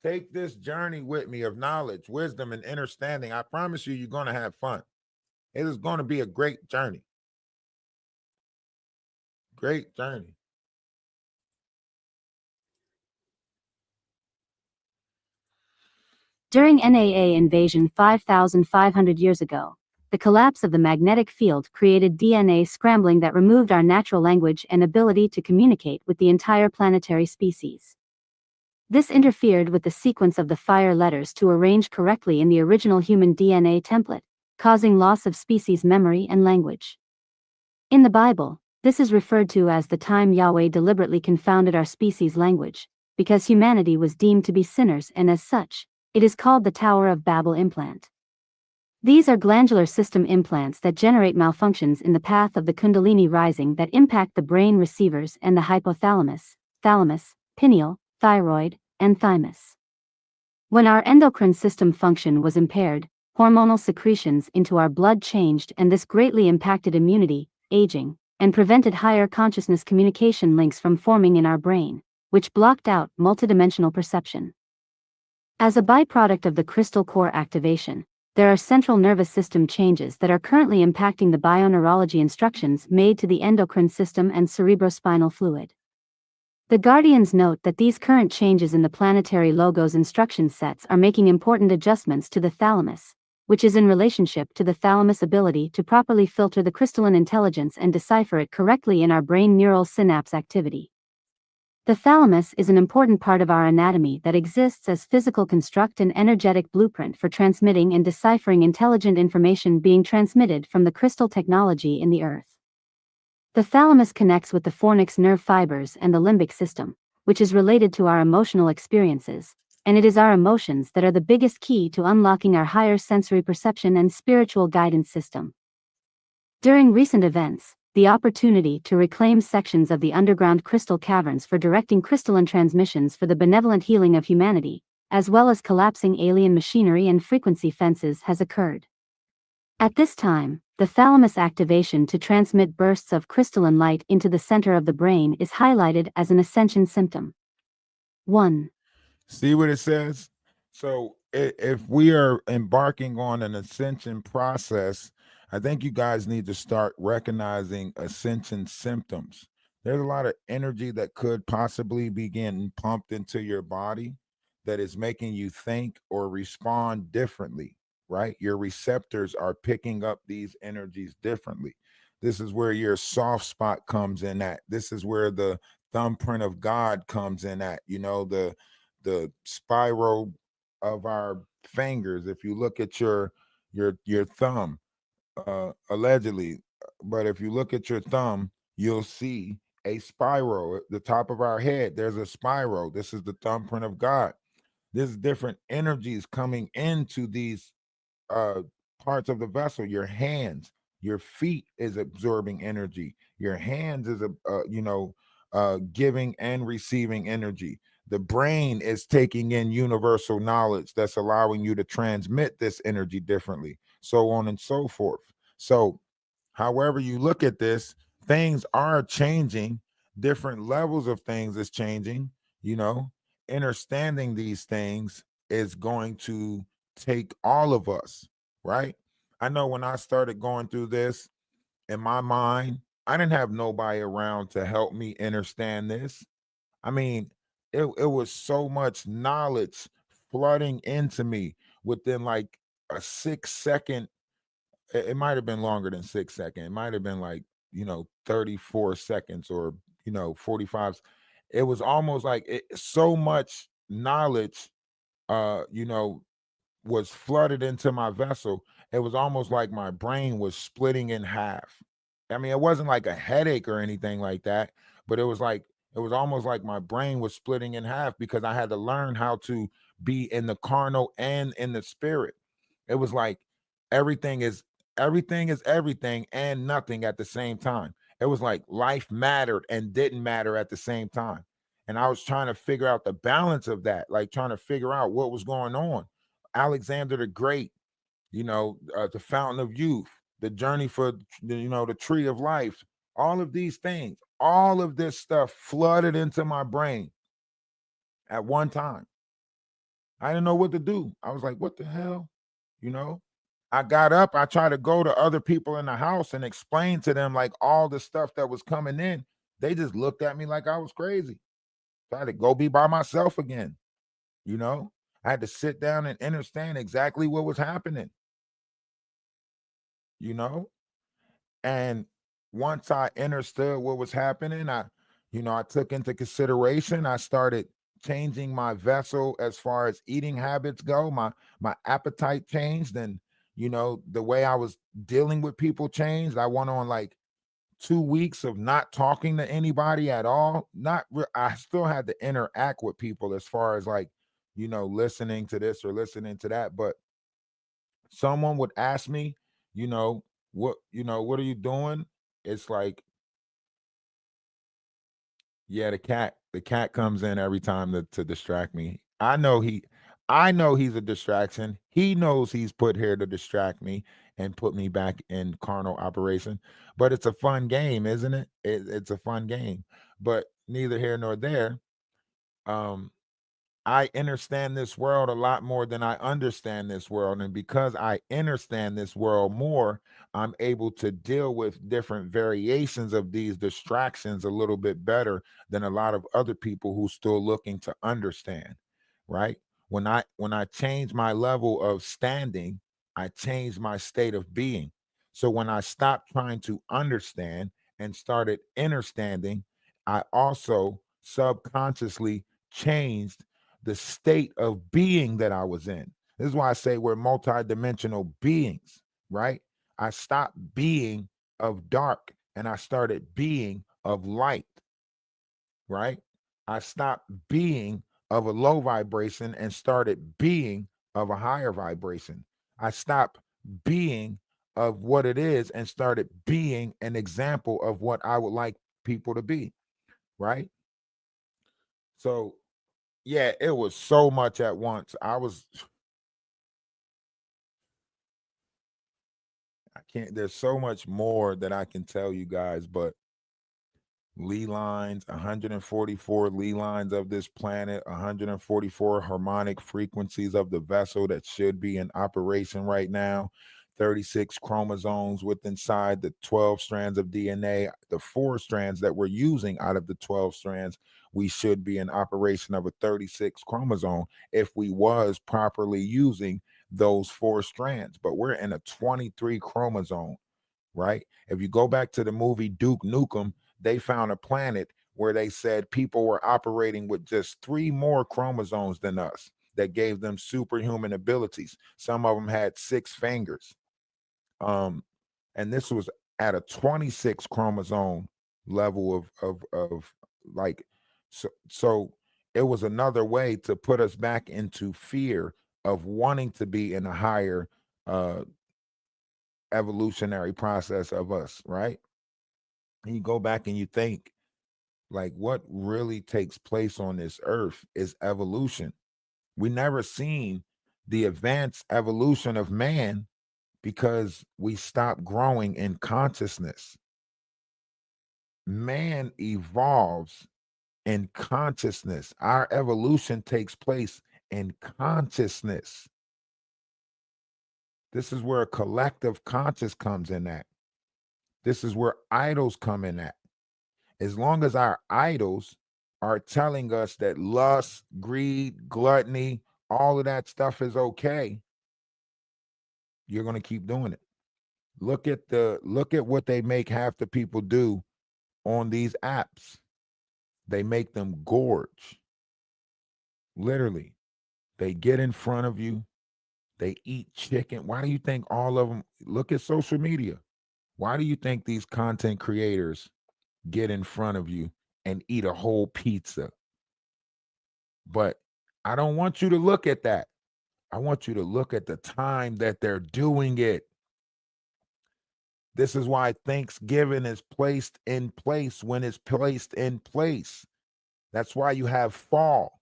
Take this journey with me of knowledge, wisdom, and understanding. I promise you, you're going to have fun. It is going to be a great journey. Great journey. During NAA invasion 5,500 years ago, the collapse of the magnetic field created DNA scrambling that removed our natural language and ability to communicate with the entire planetary species. This interfered with the sequence of the fire letters to arrange correctly in the original human DNA template, causing loss of species memory and language. In the Bible, this is referred to as the time Yahweh deliberately confounded our species' language, because humanity was deemed to be sinners, and as such, it is called the Tower of Babel implant. These are glandular system implants that generate malfunctions in the path of the Kundalini rising that impact the brain receivers and the hypothalamus, thalamus, pineal, thyroid, and thymus. When our endocrine system function was impaired, hormonal secretions into our blood changed, and this greatly impacted immunity, aging, and prevented higher consciousness communication links from forming in our brain, which blocked out multidimensional perception. As a byproduct of the crystal core activation, there are central nervous system changes that are currently impacting the bioneurology instructions made to the endocrine system and cerebrospinal fluid. The Guardians note that these current changes in the planetary logo's instruction sets are making important adjustments to the thalamus, which is in relationship to the thalamus' ability to properly filter the crystalline intelligence and decipher it correctly in our brain neural synapse activity. The thalamus is an important part of our anatomy that exists as physical construct and energetic blueprint for transmitting and deciphering intelligent information being transmitted from the crystal technology in the earth. The thalamus connects with the fornix nerve fibers and the limbic system, which is related to our emotional experiences, and it is our emotions that are the biggest key to unlocking our higher sensory perception and spiritual guidance system. During recent events, the opportunity to reclaim sections of the underground crystal caverns for directing crystalline transmissions for the benevolent healing of humanity, as well as collapsing alien machinery and frequency fences, has occurred. At this time, the thalamus activation to transmit bursts of crystalline light into the center of the brain is highlighted as an ascension symptom. 1. See what it says? So if we are embarking on an ascension process, I think you guys need to start recognizing ascension symptoms. There's a lot of energy that could possibly be getting pumped into your body that is making you think or respond differently, right? Your receptors are picking up these energies differently. This is where your soft spot comes in at. This is where the thumbprint of God comes in at, the spiral of our fingers. If you look at your thumb, allegedly, but if you look at your thumb, you'll see a spiral at the top of our head. There's a spiral. This is the thumbprint of God. There's different energies coming into these uh parts of the vessel. Your hands, your feet is absorbing energy. Your hands is giving and receiving energy. The brain is taking in universal knowledge that's allowing you to transmit this energy differently, so on and so forth. So however you look at this, things are changing. Different levels of things is changing. you know Understanding these things is going to take all of us, right? I know when I started going through this in my mind, I didn't have nobody around to help me understand this. I mean, it was so much knowledge flooding into me within like a 6 second. It might have been longer than 6 seconds. It might have been like, 34 seconds or, 45. It was almost like so much knowledge, uh, you know, was flooded into my vessel. It was almost like my brain was splitting in half. I mean, it wasn't like a headache or anything like that, but it was almost like my brain was splitting in half because I had to learn how to be in the carnal and in the spirit. It was like everything is everything and nothing at the same time. It was like life mattered and didn't matter at the same time. And I was trying to figure out the balance of that, like trying to figure out what was going on. Alexander the Great, the Fountain of Youth, the journey for the Tree of Life, all of these things, all of this stuff flooded into my brain at one time. I didn't know what to do. I was like, what the hell? You know, I got up, I tried to go to other people in the house and explain to them like all the stuff that was coming in. They just looked at me like I was crazy. So I had to go be by myself again. You know, I had to sit down and understand exactly what was happening, you know? And once I understood what was happening, I took into consideration, I started changing my vessel as far as eating habits go. My appetite changed, and the way I was dealing with people changed. I went on like 2 weeks of not talking to anybody at all. I still had to interact with people as far as like, listening to this or listening to that, but someone would ask me, you know, what are you doing? It's like, yeah, the cat comes in every time to distract me. I know he's a distraction. He knows he's put here to distract me and put me back in carnal operation. But it's a fun game, isn't it? It's a fun game. But neither here nor there. Um, I understand this world a lot more than I understand this world. And because I understand this world more, I'm able to deal with different variations of these distractions a little bit better than a lot of other people who still looking to understand, right? When I change my level of standing, I change my state of being. So when I stopped trying to understand and started understanding, I also subconsciously changed the state of being that I was in. This is why I say we're multidimensional beings, right? I stopped being of dark and I started being of light, right? I stopped being of a low vibration and started being of a higher vibration. I stopped being of what it is and started being an example of what I would like people to be, right? So, yeah, it was so much at once. I can't, there's so much more that I can tell you guys, but Lee lines, 144 Lee lines of this planet, 144 harmonic frequencies of the vessel that should be in operation right now, 36 chromosomes with inside the 12 strands of DNA, the 4 strands that we're using out of the 12 strands, we should be in operation of a 36 chromosome if we was properly using those 4 strands, but we're in a 23 chromosome, right? If you go back to the movie Duke Nukem, they found a planet where they said people were operating with just 3 more chromosomes than us that gave them superhuman abilities. Some of them had 6 fingers. And this was at a 26 chromosome level of like, so it was another way to put us back into fear of wanting to be in a higher evolutionary process of us, right? And you go back and you think, like, what really takes place on this earth is evolution. We never seen the advanced evolution of man because we stopped growing in consciousness. Man evolves in consciousness. Our evolution takes place in consciousness. This is where a collective conscious comes in at. This is where idols come in at. As long as our idols are telling us that lust, greed, gluttony, all of that stuff is okay, you're going to keep doing it. Look at what they make half the people do on these apps. They make them gorge. Literally. They get in front of you. They eat chicken. Why do you think all of them look at social media? Why do you think these content creators get in front of you and eat a whole pizza? But I don't want you to look at that. I want you to look at the time that they're doing it. This is why Thanksgiving is placed in place when it's placed in place. That's why you have fall.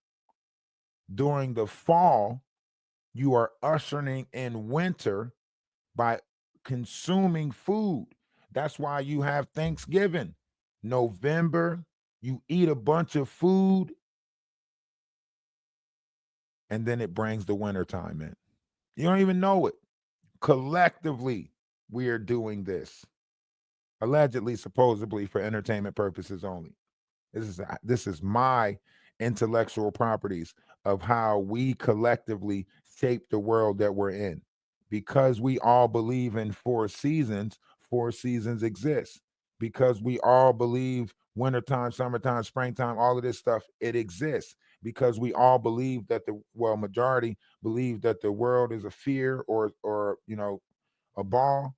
During the fall, you are ushering in winter by consuming food. That's why you have Thanksgiving. November, you eat a bunch of food, and then it brings the wintertime in. You don't even know it. Collectively, we are doing this. Allegedly, supposedly for entertainment purposes only. This is my intellectual properties of how we collectively shape the world that we're in. Because we all believe in 4 seasons exist. Because we all believe wintertime, summertime, springtime, all of this stuff, it exists. Because we all believe that majority believe that the world is a fear or a ball,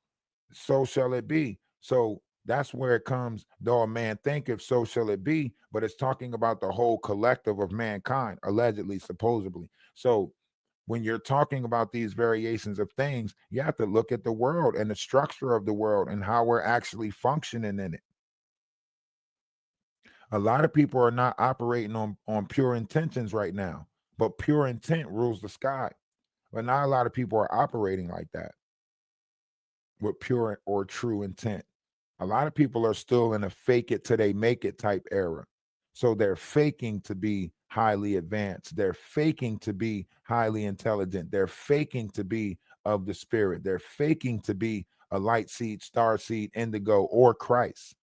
so shall it be. So that's where it comes, though a man thinketh, so shall it be. But it's talking about the whole collective of mankind, allegedly, supposedly. So when you're talking about these variations of things, you have to look at the world and the structure of the world and how we're actually functioning in it. A lot of people are not operating on pure intentions right now, but pure intent rules the sky. But not a lot of people are operating like that with pure or true intent. A lot of people are still in a fake it till they make it type era. So they're faking to be highly advanced. They're faking to be highly intelligent. They're faking to be of the spirit. They're faking to be a light seed, star seed, indigo, or Christ,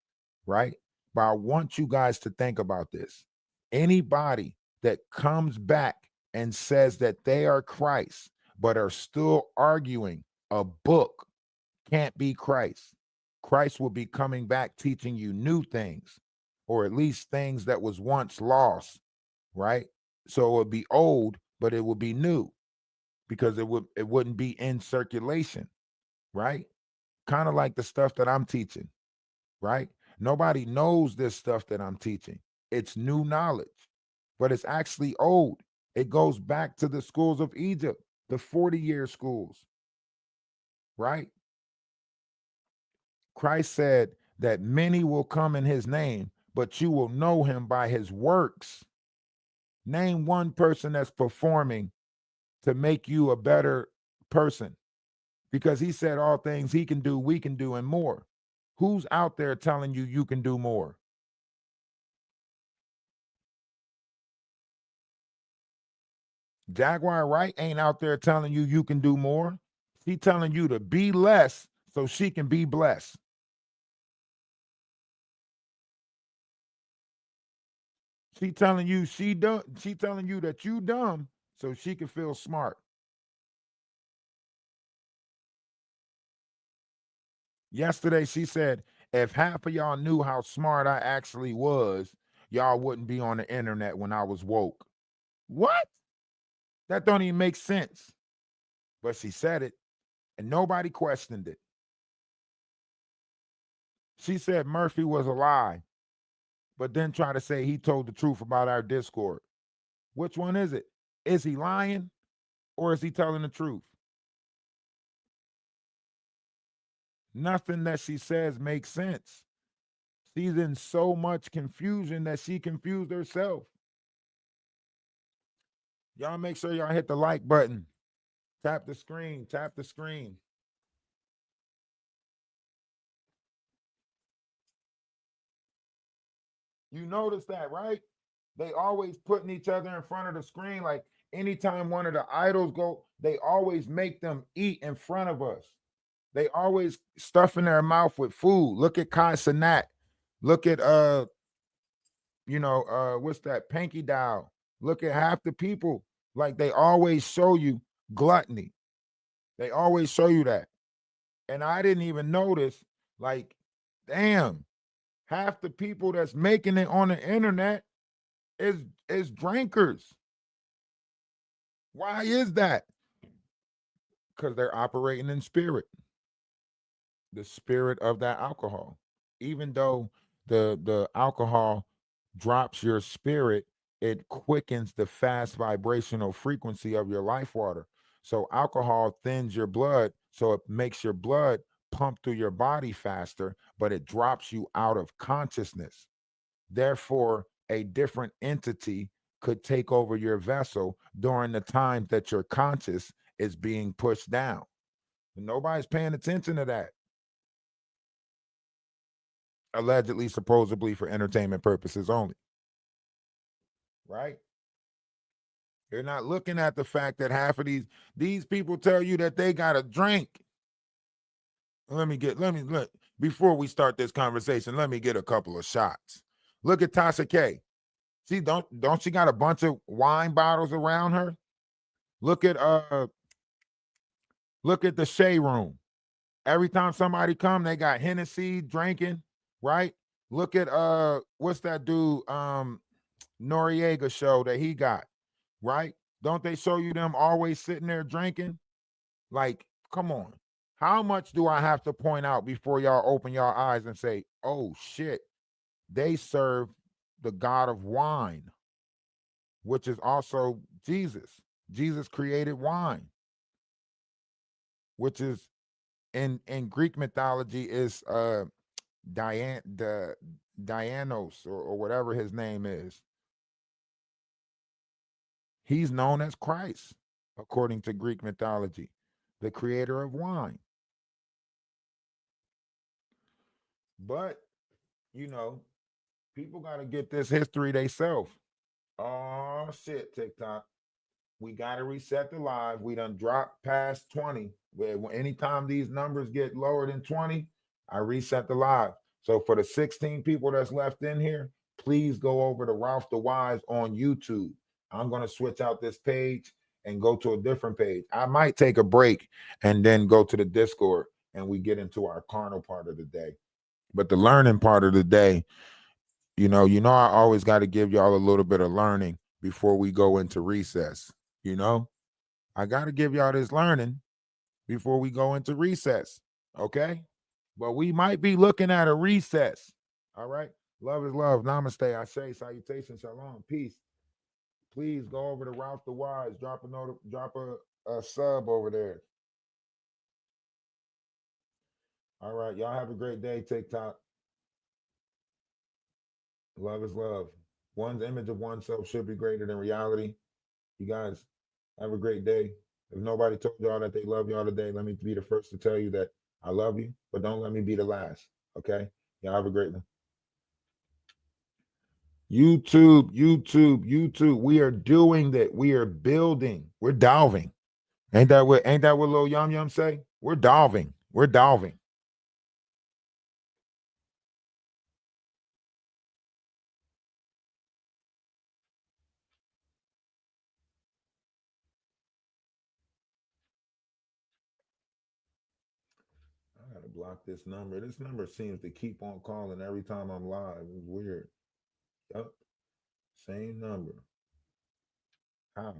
right? But I want you guys to think about this. Anybody that comes back and says that they are Christ, but are still arguing a book can't be Christ. Christ will be coming back teaching you new things, or at least things that was once lost, right? So it would be old, but it would be new because it wouldn't be in circulation, right? Kind of like the stuff that I'm teaching, right? Nobody knows this stuff that I'm teaching. It's new knowledge, but it's actually old. It goes back to the schools of Egypt, the 40-year schools, right? Christ said that many will come in his name, but you will know him by his works. Name one person that's performing to make you a better person, because he said all things he can do, we can do, and more. Who's out there telling you you can do more? Jaguar Wright ain't out there telling you you can do more. She telling you to be less so she can be blessed. She telling you she telling you that you dumb so she can feel smart. Yesterday she said, if half of y'all knew how smart I actually was, y'all wouldn't be on the internet when I was woke. What? That don't even make sense. But she said it and nobody questioned it. She said Murphy was a lie, but then try to say he told the truth about our Discord. Which one is it? Is he lying or is he telling the truth? Nothing that she says makes sense. She's in so much confusion that she confused herself. Y'all make sure y'all hit the like button. Tap the screen. Tap the screen. You notice that, right? They always putting each other in front of the screen. Like anytime one of the idols go, they always make them eat in front of us. They always stuffing their mouth with food. Look at Kai Cenat. Look at what's that? Panky Dow. Look at half the people. Like they always show you gluttony. They always show you that. And I didn't even notice, like, damn, half the people that's making it on the internet is drinkers. Why is that? Because they're operating in spirit, the spirit of that alcohol. Even though the alcohol drops your spirit, it quickens the fast vibrational frequency of your life water. So alcohol thins your blood, so it makes your blood pump through your body faster, but it drops you out of consciousness. Therefore, a different entity could take over your vessel during the time that your conscious is being pushed down. Nobody's paying attention to that. Allegedly, supposedly for entertainment purposes only. Right? They're not looking at the fact that half of these people tell you that they got a drink. Before we start this conversation, let me get a couple of shots. Look at Tasha K. See, don't she got a bunch of wine bottles around her? Look at the Shea Room. Every time somebody come, they got Hennessy drinking, right? Look at what's that dude Noriega show that he got, right? Don't they show you them always sitting there drinking? Like, come on. How much do I have to point out before y'all open your eyes and say, oh shit, they serve the God of wine, which is also Jesus. Jesus created wine, which is in Greek mythology is Dianos or whatever his name is. He's known as Christ, according to Greek mythology, the creator of wine. But, people got to get this history themselves. Oh, shit, TikTok. We got to reset the live. We done dropped past 20. Where anytime these numbers get lower than 20, I reset the live. So for the 16 people that's left in here, please go over to RalphDawise on YouTube. I'm going to switch out this page and go to a different page. I might take a break and then go to the Discord and we get into our carnal part of the day. But the learning part of the day, I always got to give y'all a little bit of learning before we go into recess. I got to give y'all this learning before we go into recess. Okay? But we might be looking at a recess. All right? Love is love. Namaste. I say salutation. Shalom. Peace. Please go over to RalphDawise. Drop a sub over there. All right. Y'all have a great day, TikTok. Love is love. One's image of oneself should be greater than reality. You guys have a great day. If nobody told y'all that they love y'all today, let me be the first to tell you that I love you, but don't let me be the last. Okay? Y'all have a great one. YouTube. We are doing that. We are building. We're dolving. Ain't that what little Yum Yum say? We're dolving. We're dolving. I gotta block this number. This number seems to keep on calling every time I'm live. It's weird. Yep. Same number. How?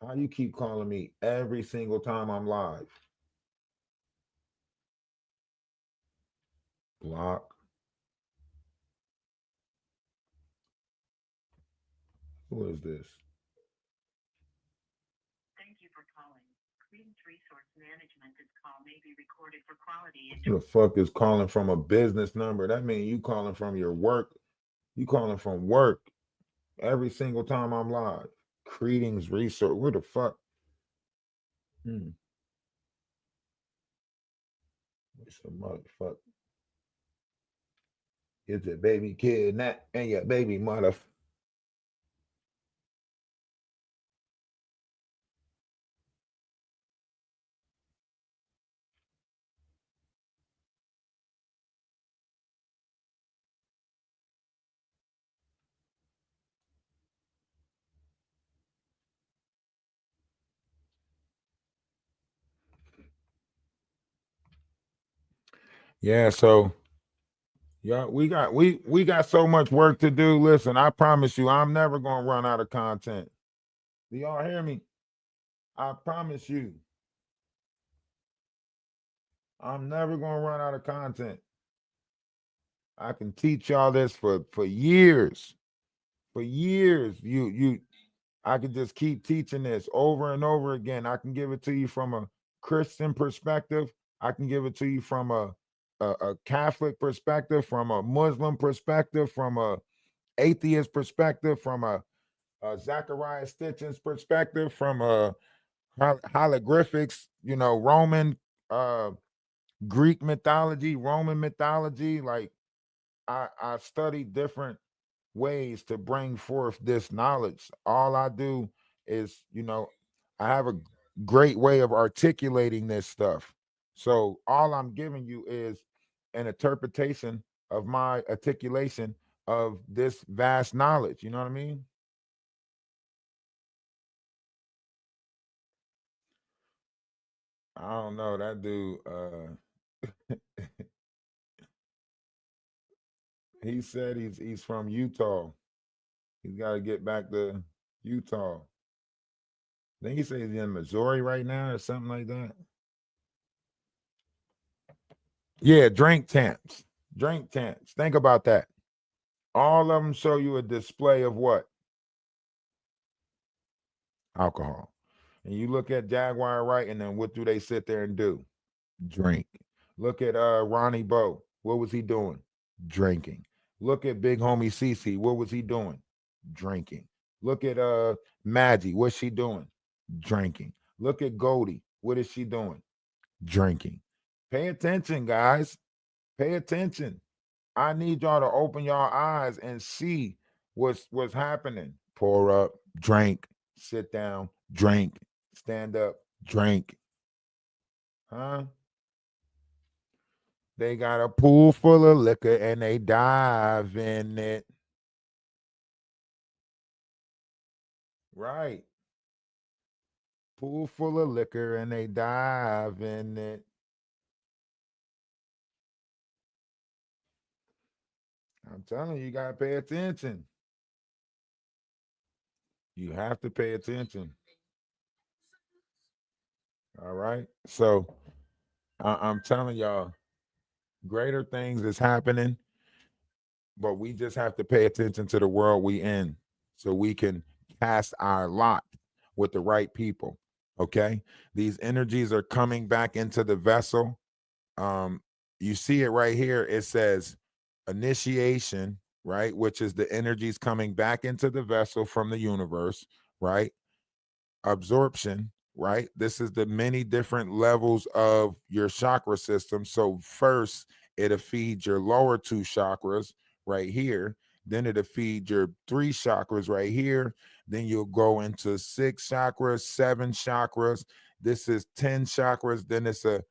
How you keep calling me every single time I'm live? Block. Who is this? Thank you for calling. Credence Resource Management. This call may be recorded for quality. Who the fuck is calling from a business number? That means you calling from your work. You calling from work every single time I'm live. Credence Resource. Where the fuck? It's a motherfucker. It's a baby kid, and your baby mother. Yeah, so yeah, we got so much work to do. Listen, I promise you, I'm never gonna run out of content. Do y'all hear me? I promise you, I'm never gonna run out of content. I can teach y'all this for years. For years. I can just keep teaching this over and over again. I can give it to you from a Christian perspective. I can give it to you from a Catholic perspective, from a Muslim perspective, from a atheist perspective, from a Zachariah Stitchen's perspective, from a hieroglyphics, Roman, Greek mythology, Roman mythology. Like I study different ways to bring forth this knowledge. All I do is, I have a great way of articulating this stuff. So all I'm giving you is an interpretation of my articulation of this vast knowledge. You know what I mean? I don't know. That dude, he said he's from Utah. He's got to get back to Utah. Then he says he's in Missouri right now or something like that. Yeah, drink temps. Drink temps. Think about that. All of them show you a display of what? Alcohol. And you look at Jaguar Wright, and then what do they sit there and do? Drink. Look at Ronnie Bowe. What was he doing? Drinking. Look at Big Homie CC. What was he doing? Drinking. Look at Maggie. What's she doing? Drinking. Look at Goldie. What is she doing? Drinking. Pay attention, guys. Pay attention. I need y'all to open y'all eyes and see what's happening. Pour up, drink, sit down, drink, stand up, drink. Huh? They got a pool full of liquor and they dive in it. Right. Pool full of liquor and they dive in it. I'm telling you, you got to pay attention. You have to pay attention. All right. So I'm telling y'all, greater things is happening, but we just have to pay attention to the world we in so we can cast our lot with the right people. Okay. These energies are coming back into the vessel. you see it right here. It says initiation, right? Which is the energies coming back into the vessel from the universe, right? Absorption, right? This is the many different levels of your chakra system. So first, it'll feed your lower two chakras right here. Then it'll feed your three chakras right here. Then you'll go into six chakras, seven chakras. This is 10 chakras. Then it's a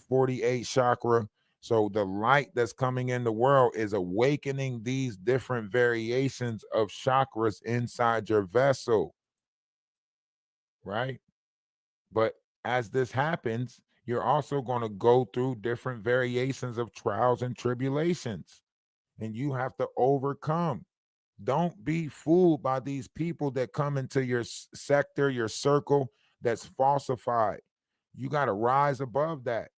48 chakra. So the light that's coming in the world is awakening these different variations of chakras inside your vessel, right? But as this happens, you're also going to go through different variations of trials and tribulations, and you have to overcome. Don't be fooled by these people that come into your sector, your circle that's falsified. You got to rise above that.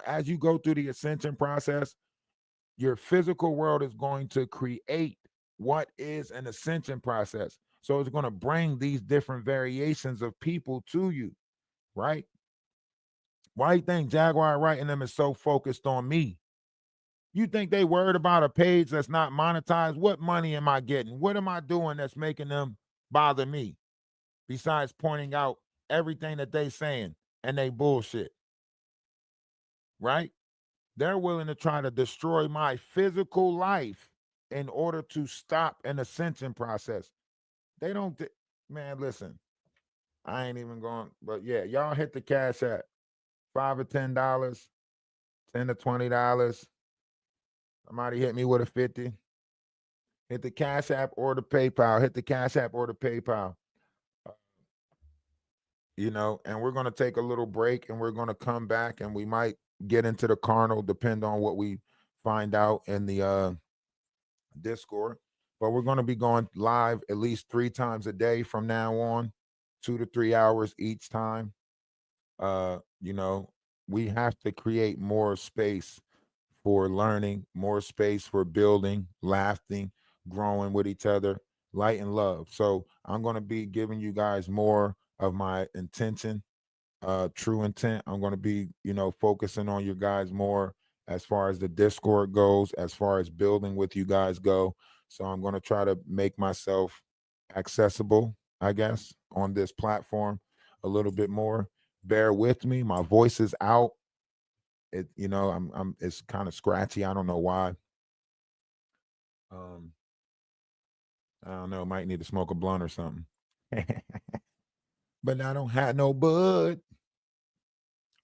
As you go through the ascension process, your physical world is going to create what is an ascension process. So it's going to bring these different variations of people to you, right? Why do you think Jaguar writing them is so focused on me? You think they worried about a page that's not monetized? What money am I getting? What am I doing that's making them bother me? Besides pointing out everything that they saying and they bullshit, right? They're willing to try to destroy my physical life in order to stop an ascension process. They don't, man, listen, I ain't even going, but yeah, y'all hit the cash app. $5 or $10, $10 to $20. Somebody hit me with a 50. Hit the cash app or the PayPal. Hit the cash app or the PayPal. And we're going to take a little break and we're going to come back and we might get into the carnal, depend on what we find out in the Discord. But we're going to be going live at least 3 times a day from now on, 2 to 3 hours each time. We have to create more space for learning, more space for building, laughing, growing with each other, light and love. So I'm going to be giving you guys more of my intention, true intent. I'm going to be, focusing on you guys more as far as the Discord goes, as far as building with you guys go. So I'm going to try to make myself accessible, I guess, on this platform a little bit more. Bear with me. My voice is out. It's kind of scratchy. I don't know why. I don't know. Might need to smoke a blunt or something. But I don't have no bud.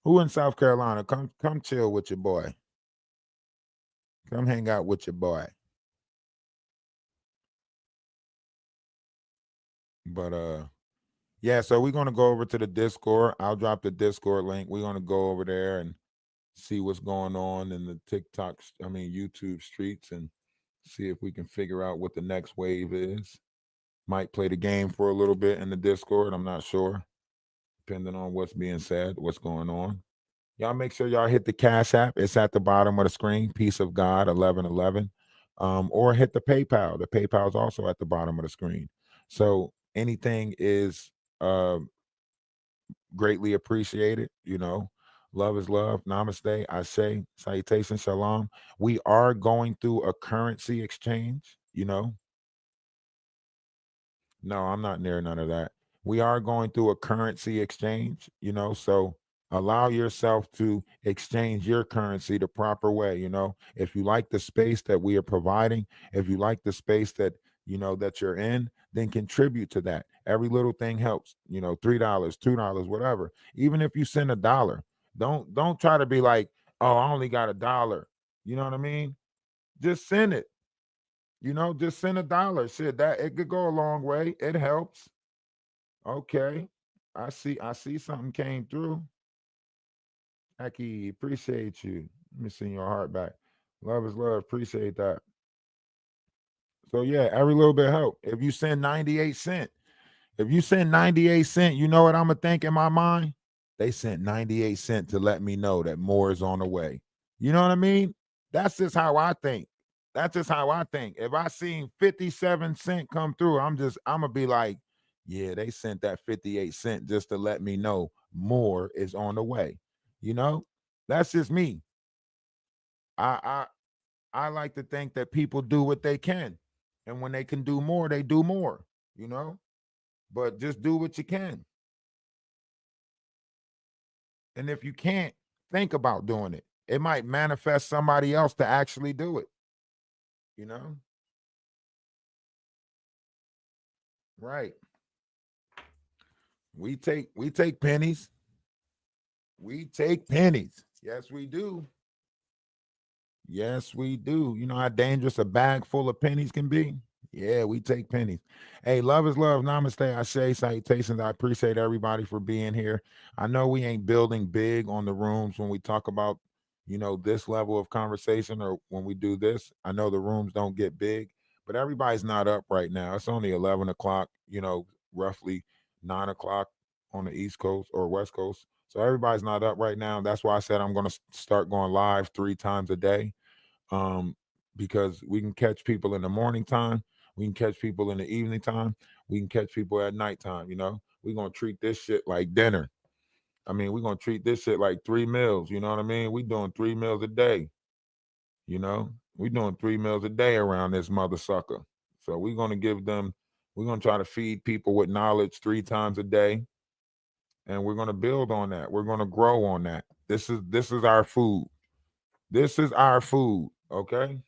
Who in South Carolina? Come chill with your boy. Come hang out with your boy. But yeah, so we're gonna go over to the Discord. I'll drop the Discord link. We're gonna go over there and see what's going on in the YouTube streets and see if we can figure out what the next wave is. Might play the game for a little bit in the Discord. I'm not sure, depending on what's being said, what's going on. Y'all make sure y'all hit the Cash App. It's at the bottom of the screen, Peace of God 1111. Or hit the PayPal. The PayPal is also at the bottom of the screen. So anything is greatly appreciated. Love is love. Namaste. Ashe. Salutation. Shalom. We are going through a currency exchange. No, I'm not near none of that. We are going through a currency exchange, so allow yourself to exchange your currency the proper way. If you like the space that we are providing, if you like the space that that you're in, then contribute to that. Every little thing helps. $3, $2, whatever. Even if you send $1, don't try to be like, oh, I only got $1. You know what I mean? Just send it. Just send $1. Shit, that it could go a long way. It helps. Okay. I see something came through. Aki, appreciate you. Let me send your heart back. Love is love. Appreciate that. So yeah, every little bit help. If you send 98 cents, you know what I'm gonna think in my mind? They sent 98 cents to let me know that more is on the way. You know what I mean? That's just how I think. If I seen 57 cents come through, I'm gonna be like, yeah, they sent that 58 cents just to let me know more is on the way. That's just me. I I like to think that people do what they can. And when they can do more, they do more, you know? But just do what you can. And if you can't, think about doing it. It might manifest somebody else to actually do it, you know? Right. We take pennies. We take pennies. Yes, we do. Yes, we do. You know how dangerous a bag full of pennies can be? Yeah, we take pennies. Hey, love is love. Namaste. I say salutations. I appreciate everybody for being here. I know we ain't building big on the rooms when we talk about, this level of conversation or when we do this. I know the rooms don't get big, but everybody's not up right now. It's only 11 o'clock, roughly 9 o'clock on the East Coast or West Coast. So everybody's not up right now. That's why I said I'm going to start going live 3 times a day, um, because we can catch people in the morning time, we can catch people in the evening time, we can catch people at nighttime. We're going to treat this shit like dinner. I mean, we're going to treat this shit like 3 meals. You know what I mean? We doing 3 meals a day. We doing 3 meals a day around this mother sucker. So we're going to we're going to try to feed people with knowledge 3 times a day. And we're going to build on that. We're going to grow on that. This is our food. This is our food. Okay.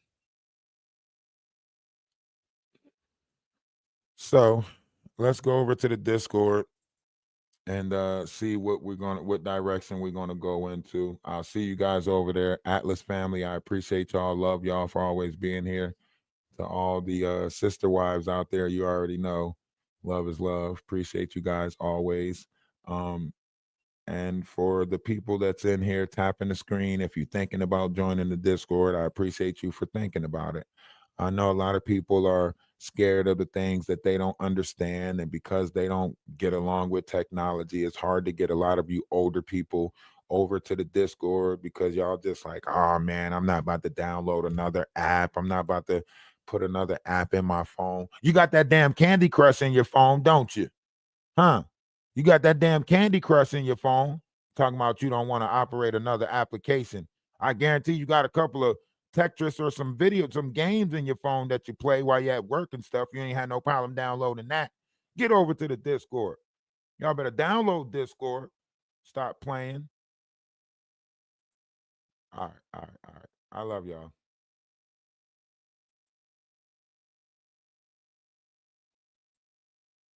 So let's go over to the Discord and see what direction we're gonna go into. I'll see you guys over there. Atlas family, I appreciate y'all. Love y'all for always being here. To all the sister wives out there, you already know. Love is love. Appreciate you guys always. Um, and for the people that's in here tapping the screen, if you're thinking about joining the Discord, I appreciate you for thinking about it. I know a lot of people are scared of the things that they don't understand. And because they don't get along with technology, it's hard to get a lot of you older people over to the Discord because y'all just like, oh man, I'm not about to download another app. I'm not about to put another app in my phone. You got that damn Candy Crush in your phone, don't you? Huh? You got that damn Candy Crush in your phone. Talking about you don't want to operate another application. I guarantee you got a couple of Tetris or some games in your phone that you play while you're at work and stuff. You ain't had no problem downloading that. Get over to the Discord. Y'all better download Discord. Stop playing. All right. I love y'all.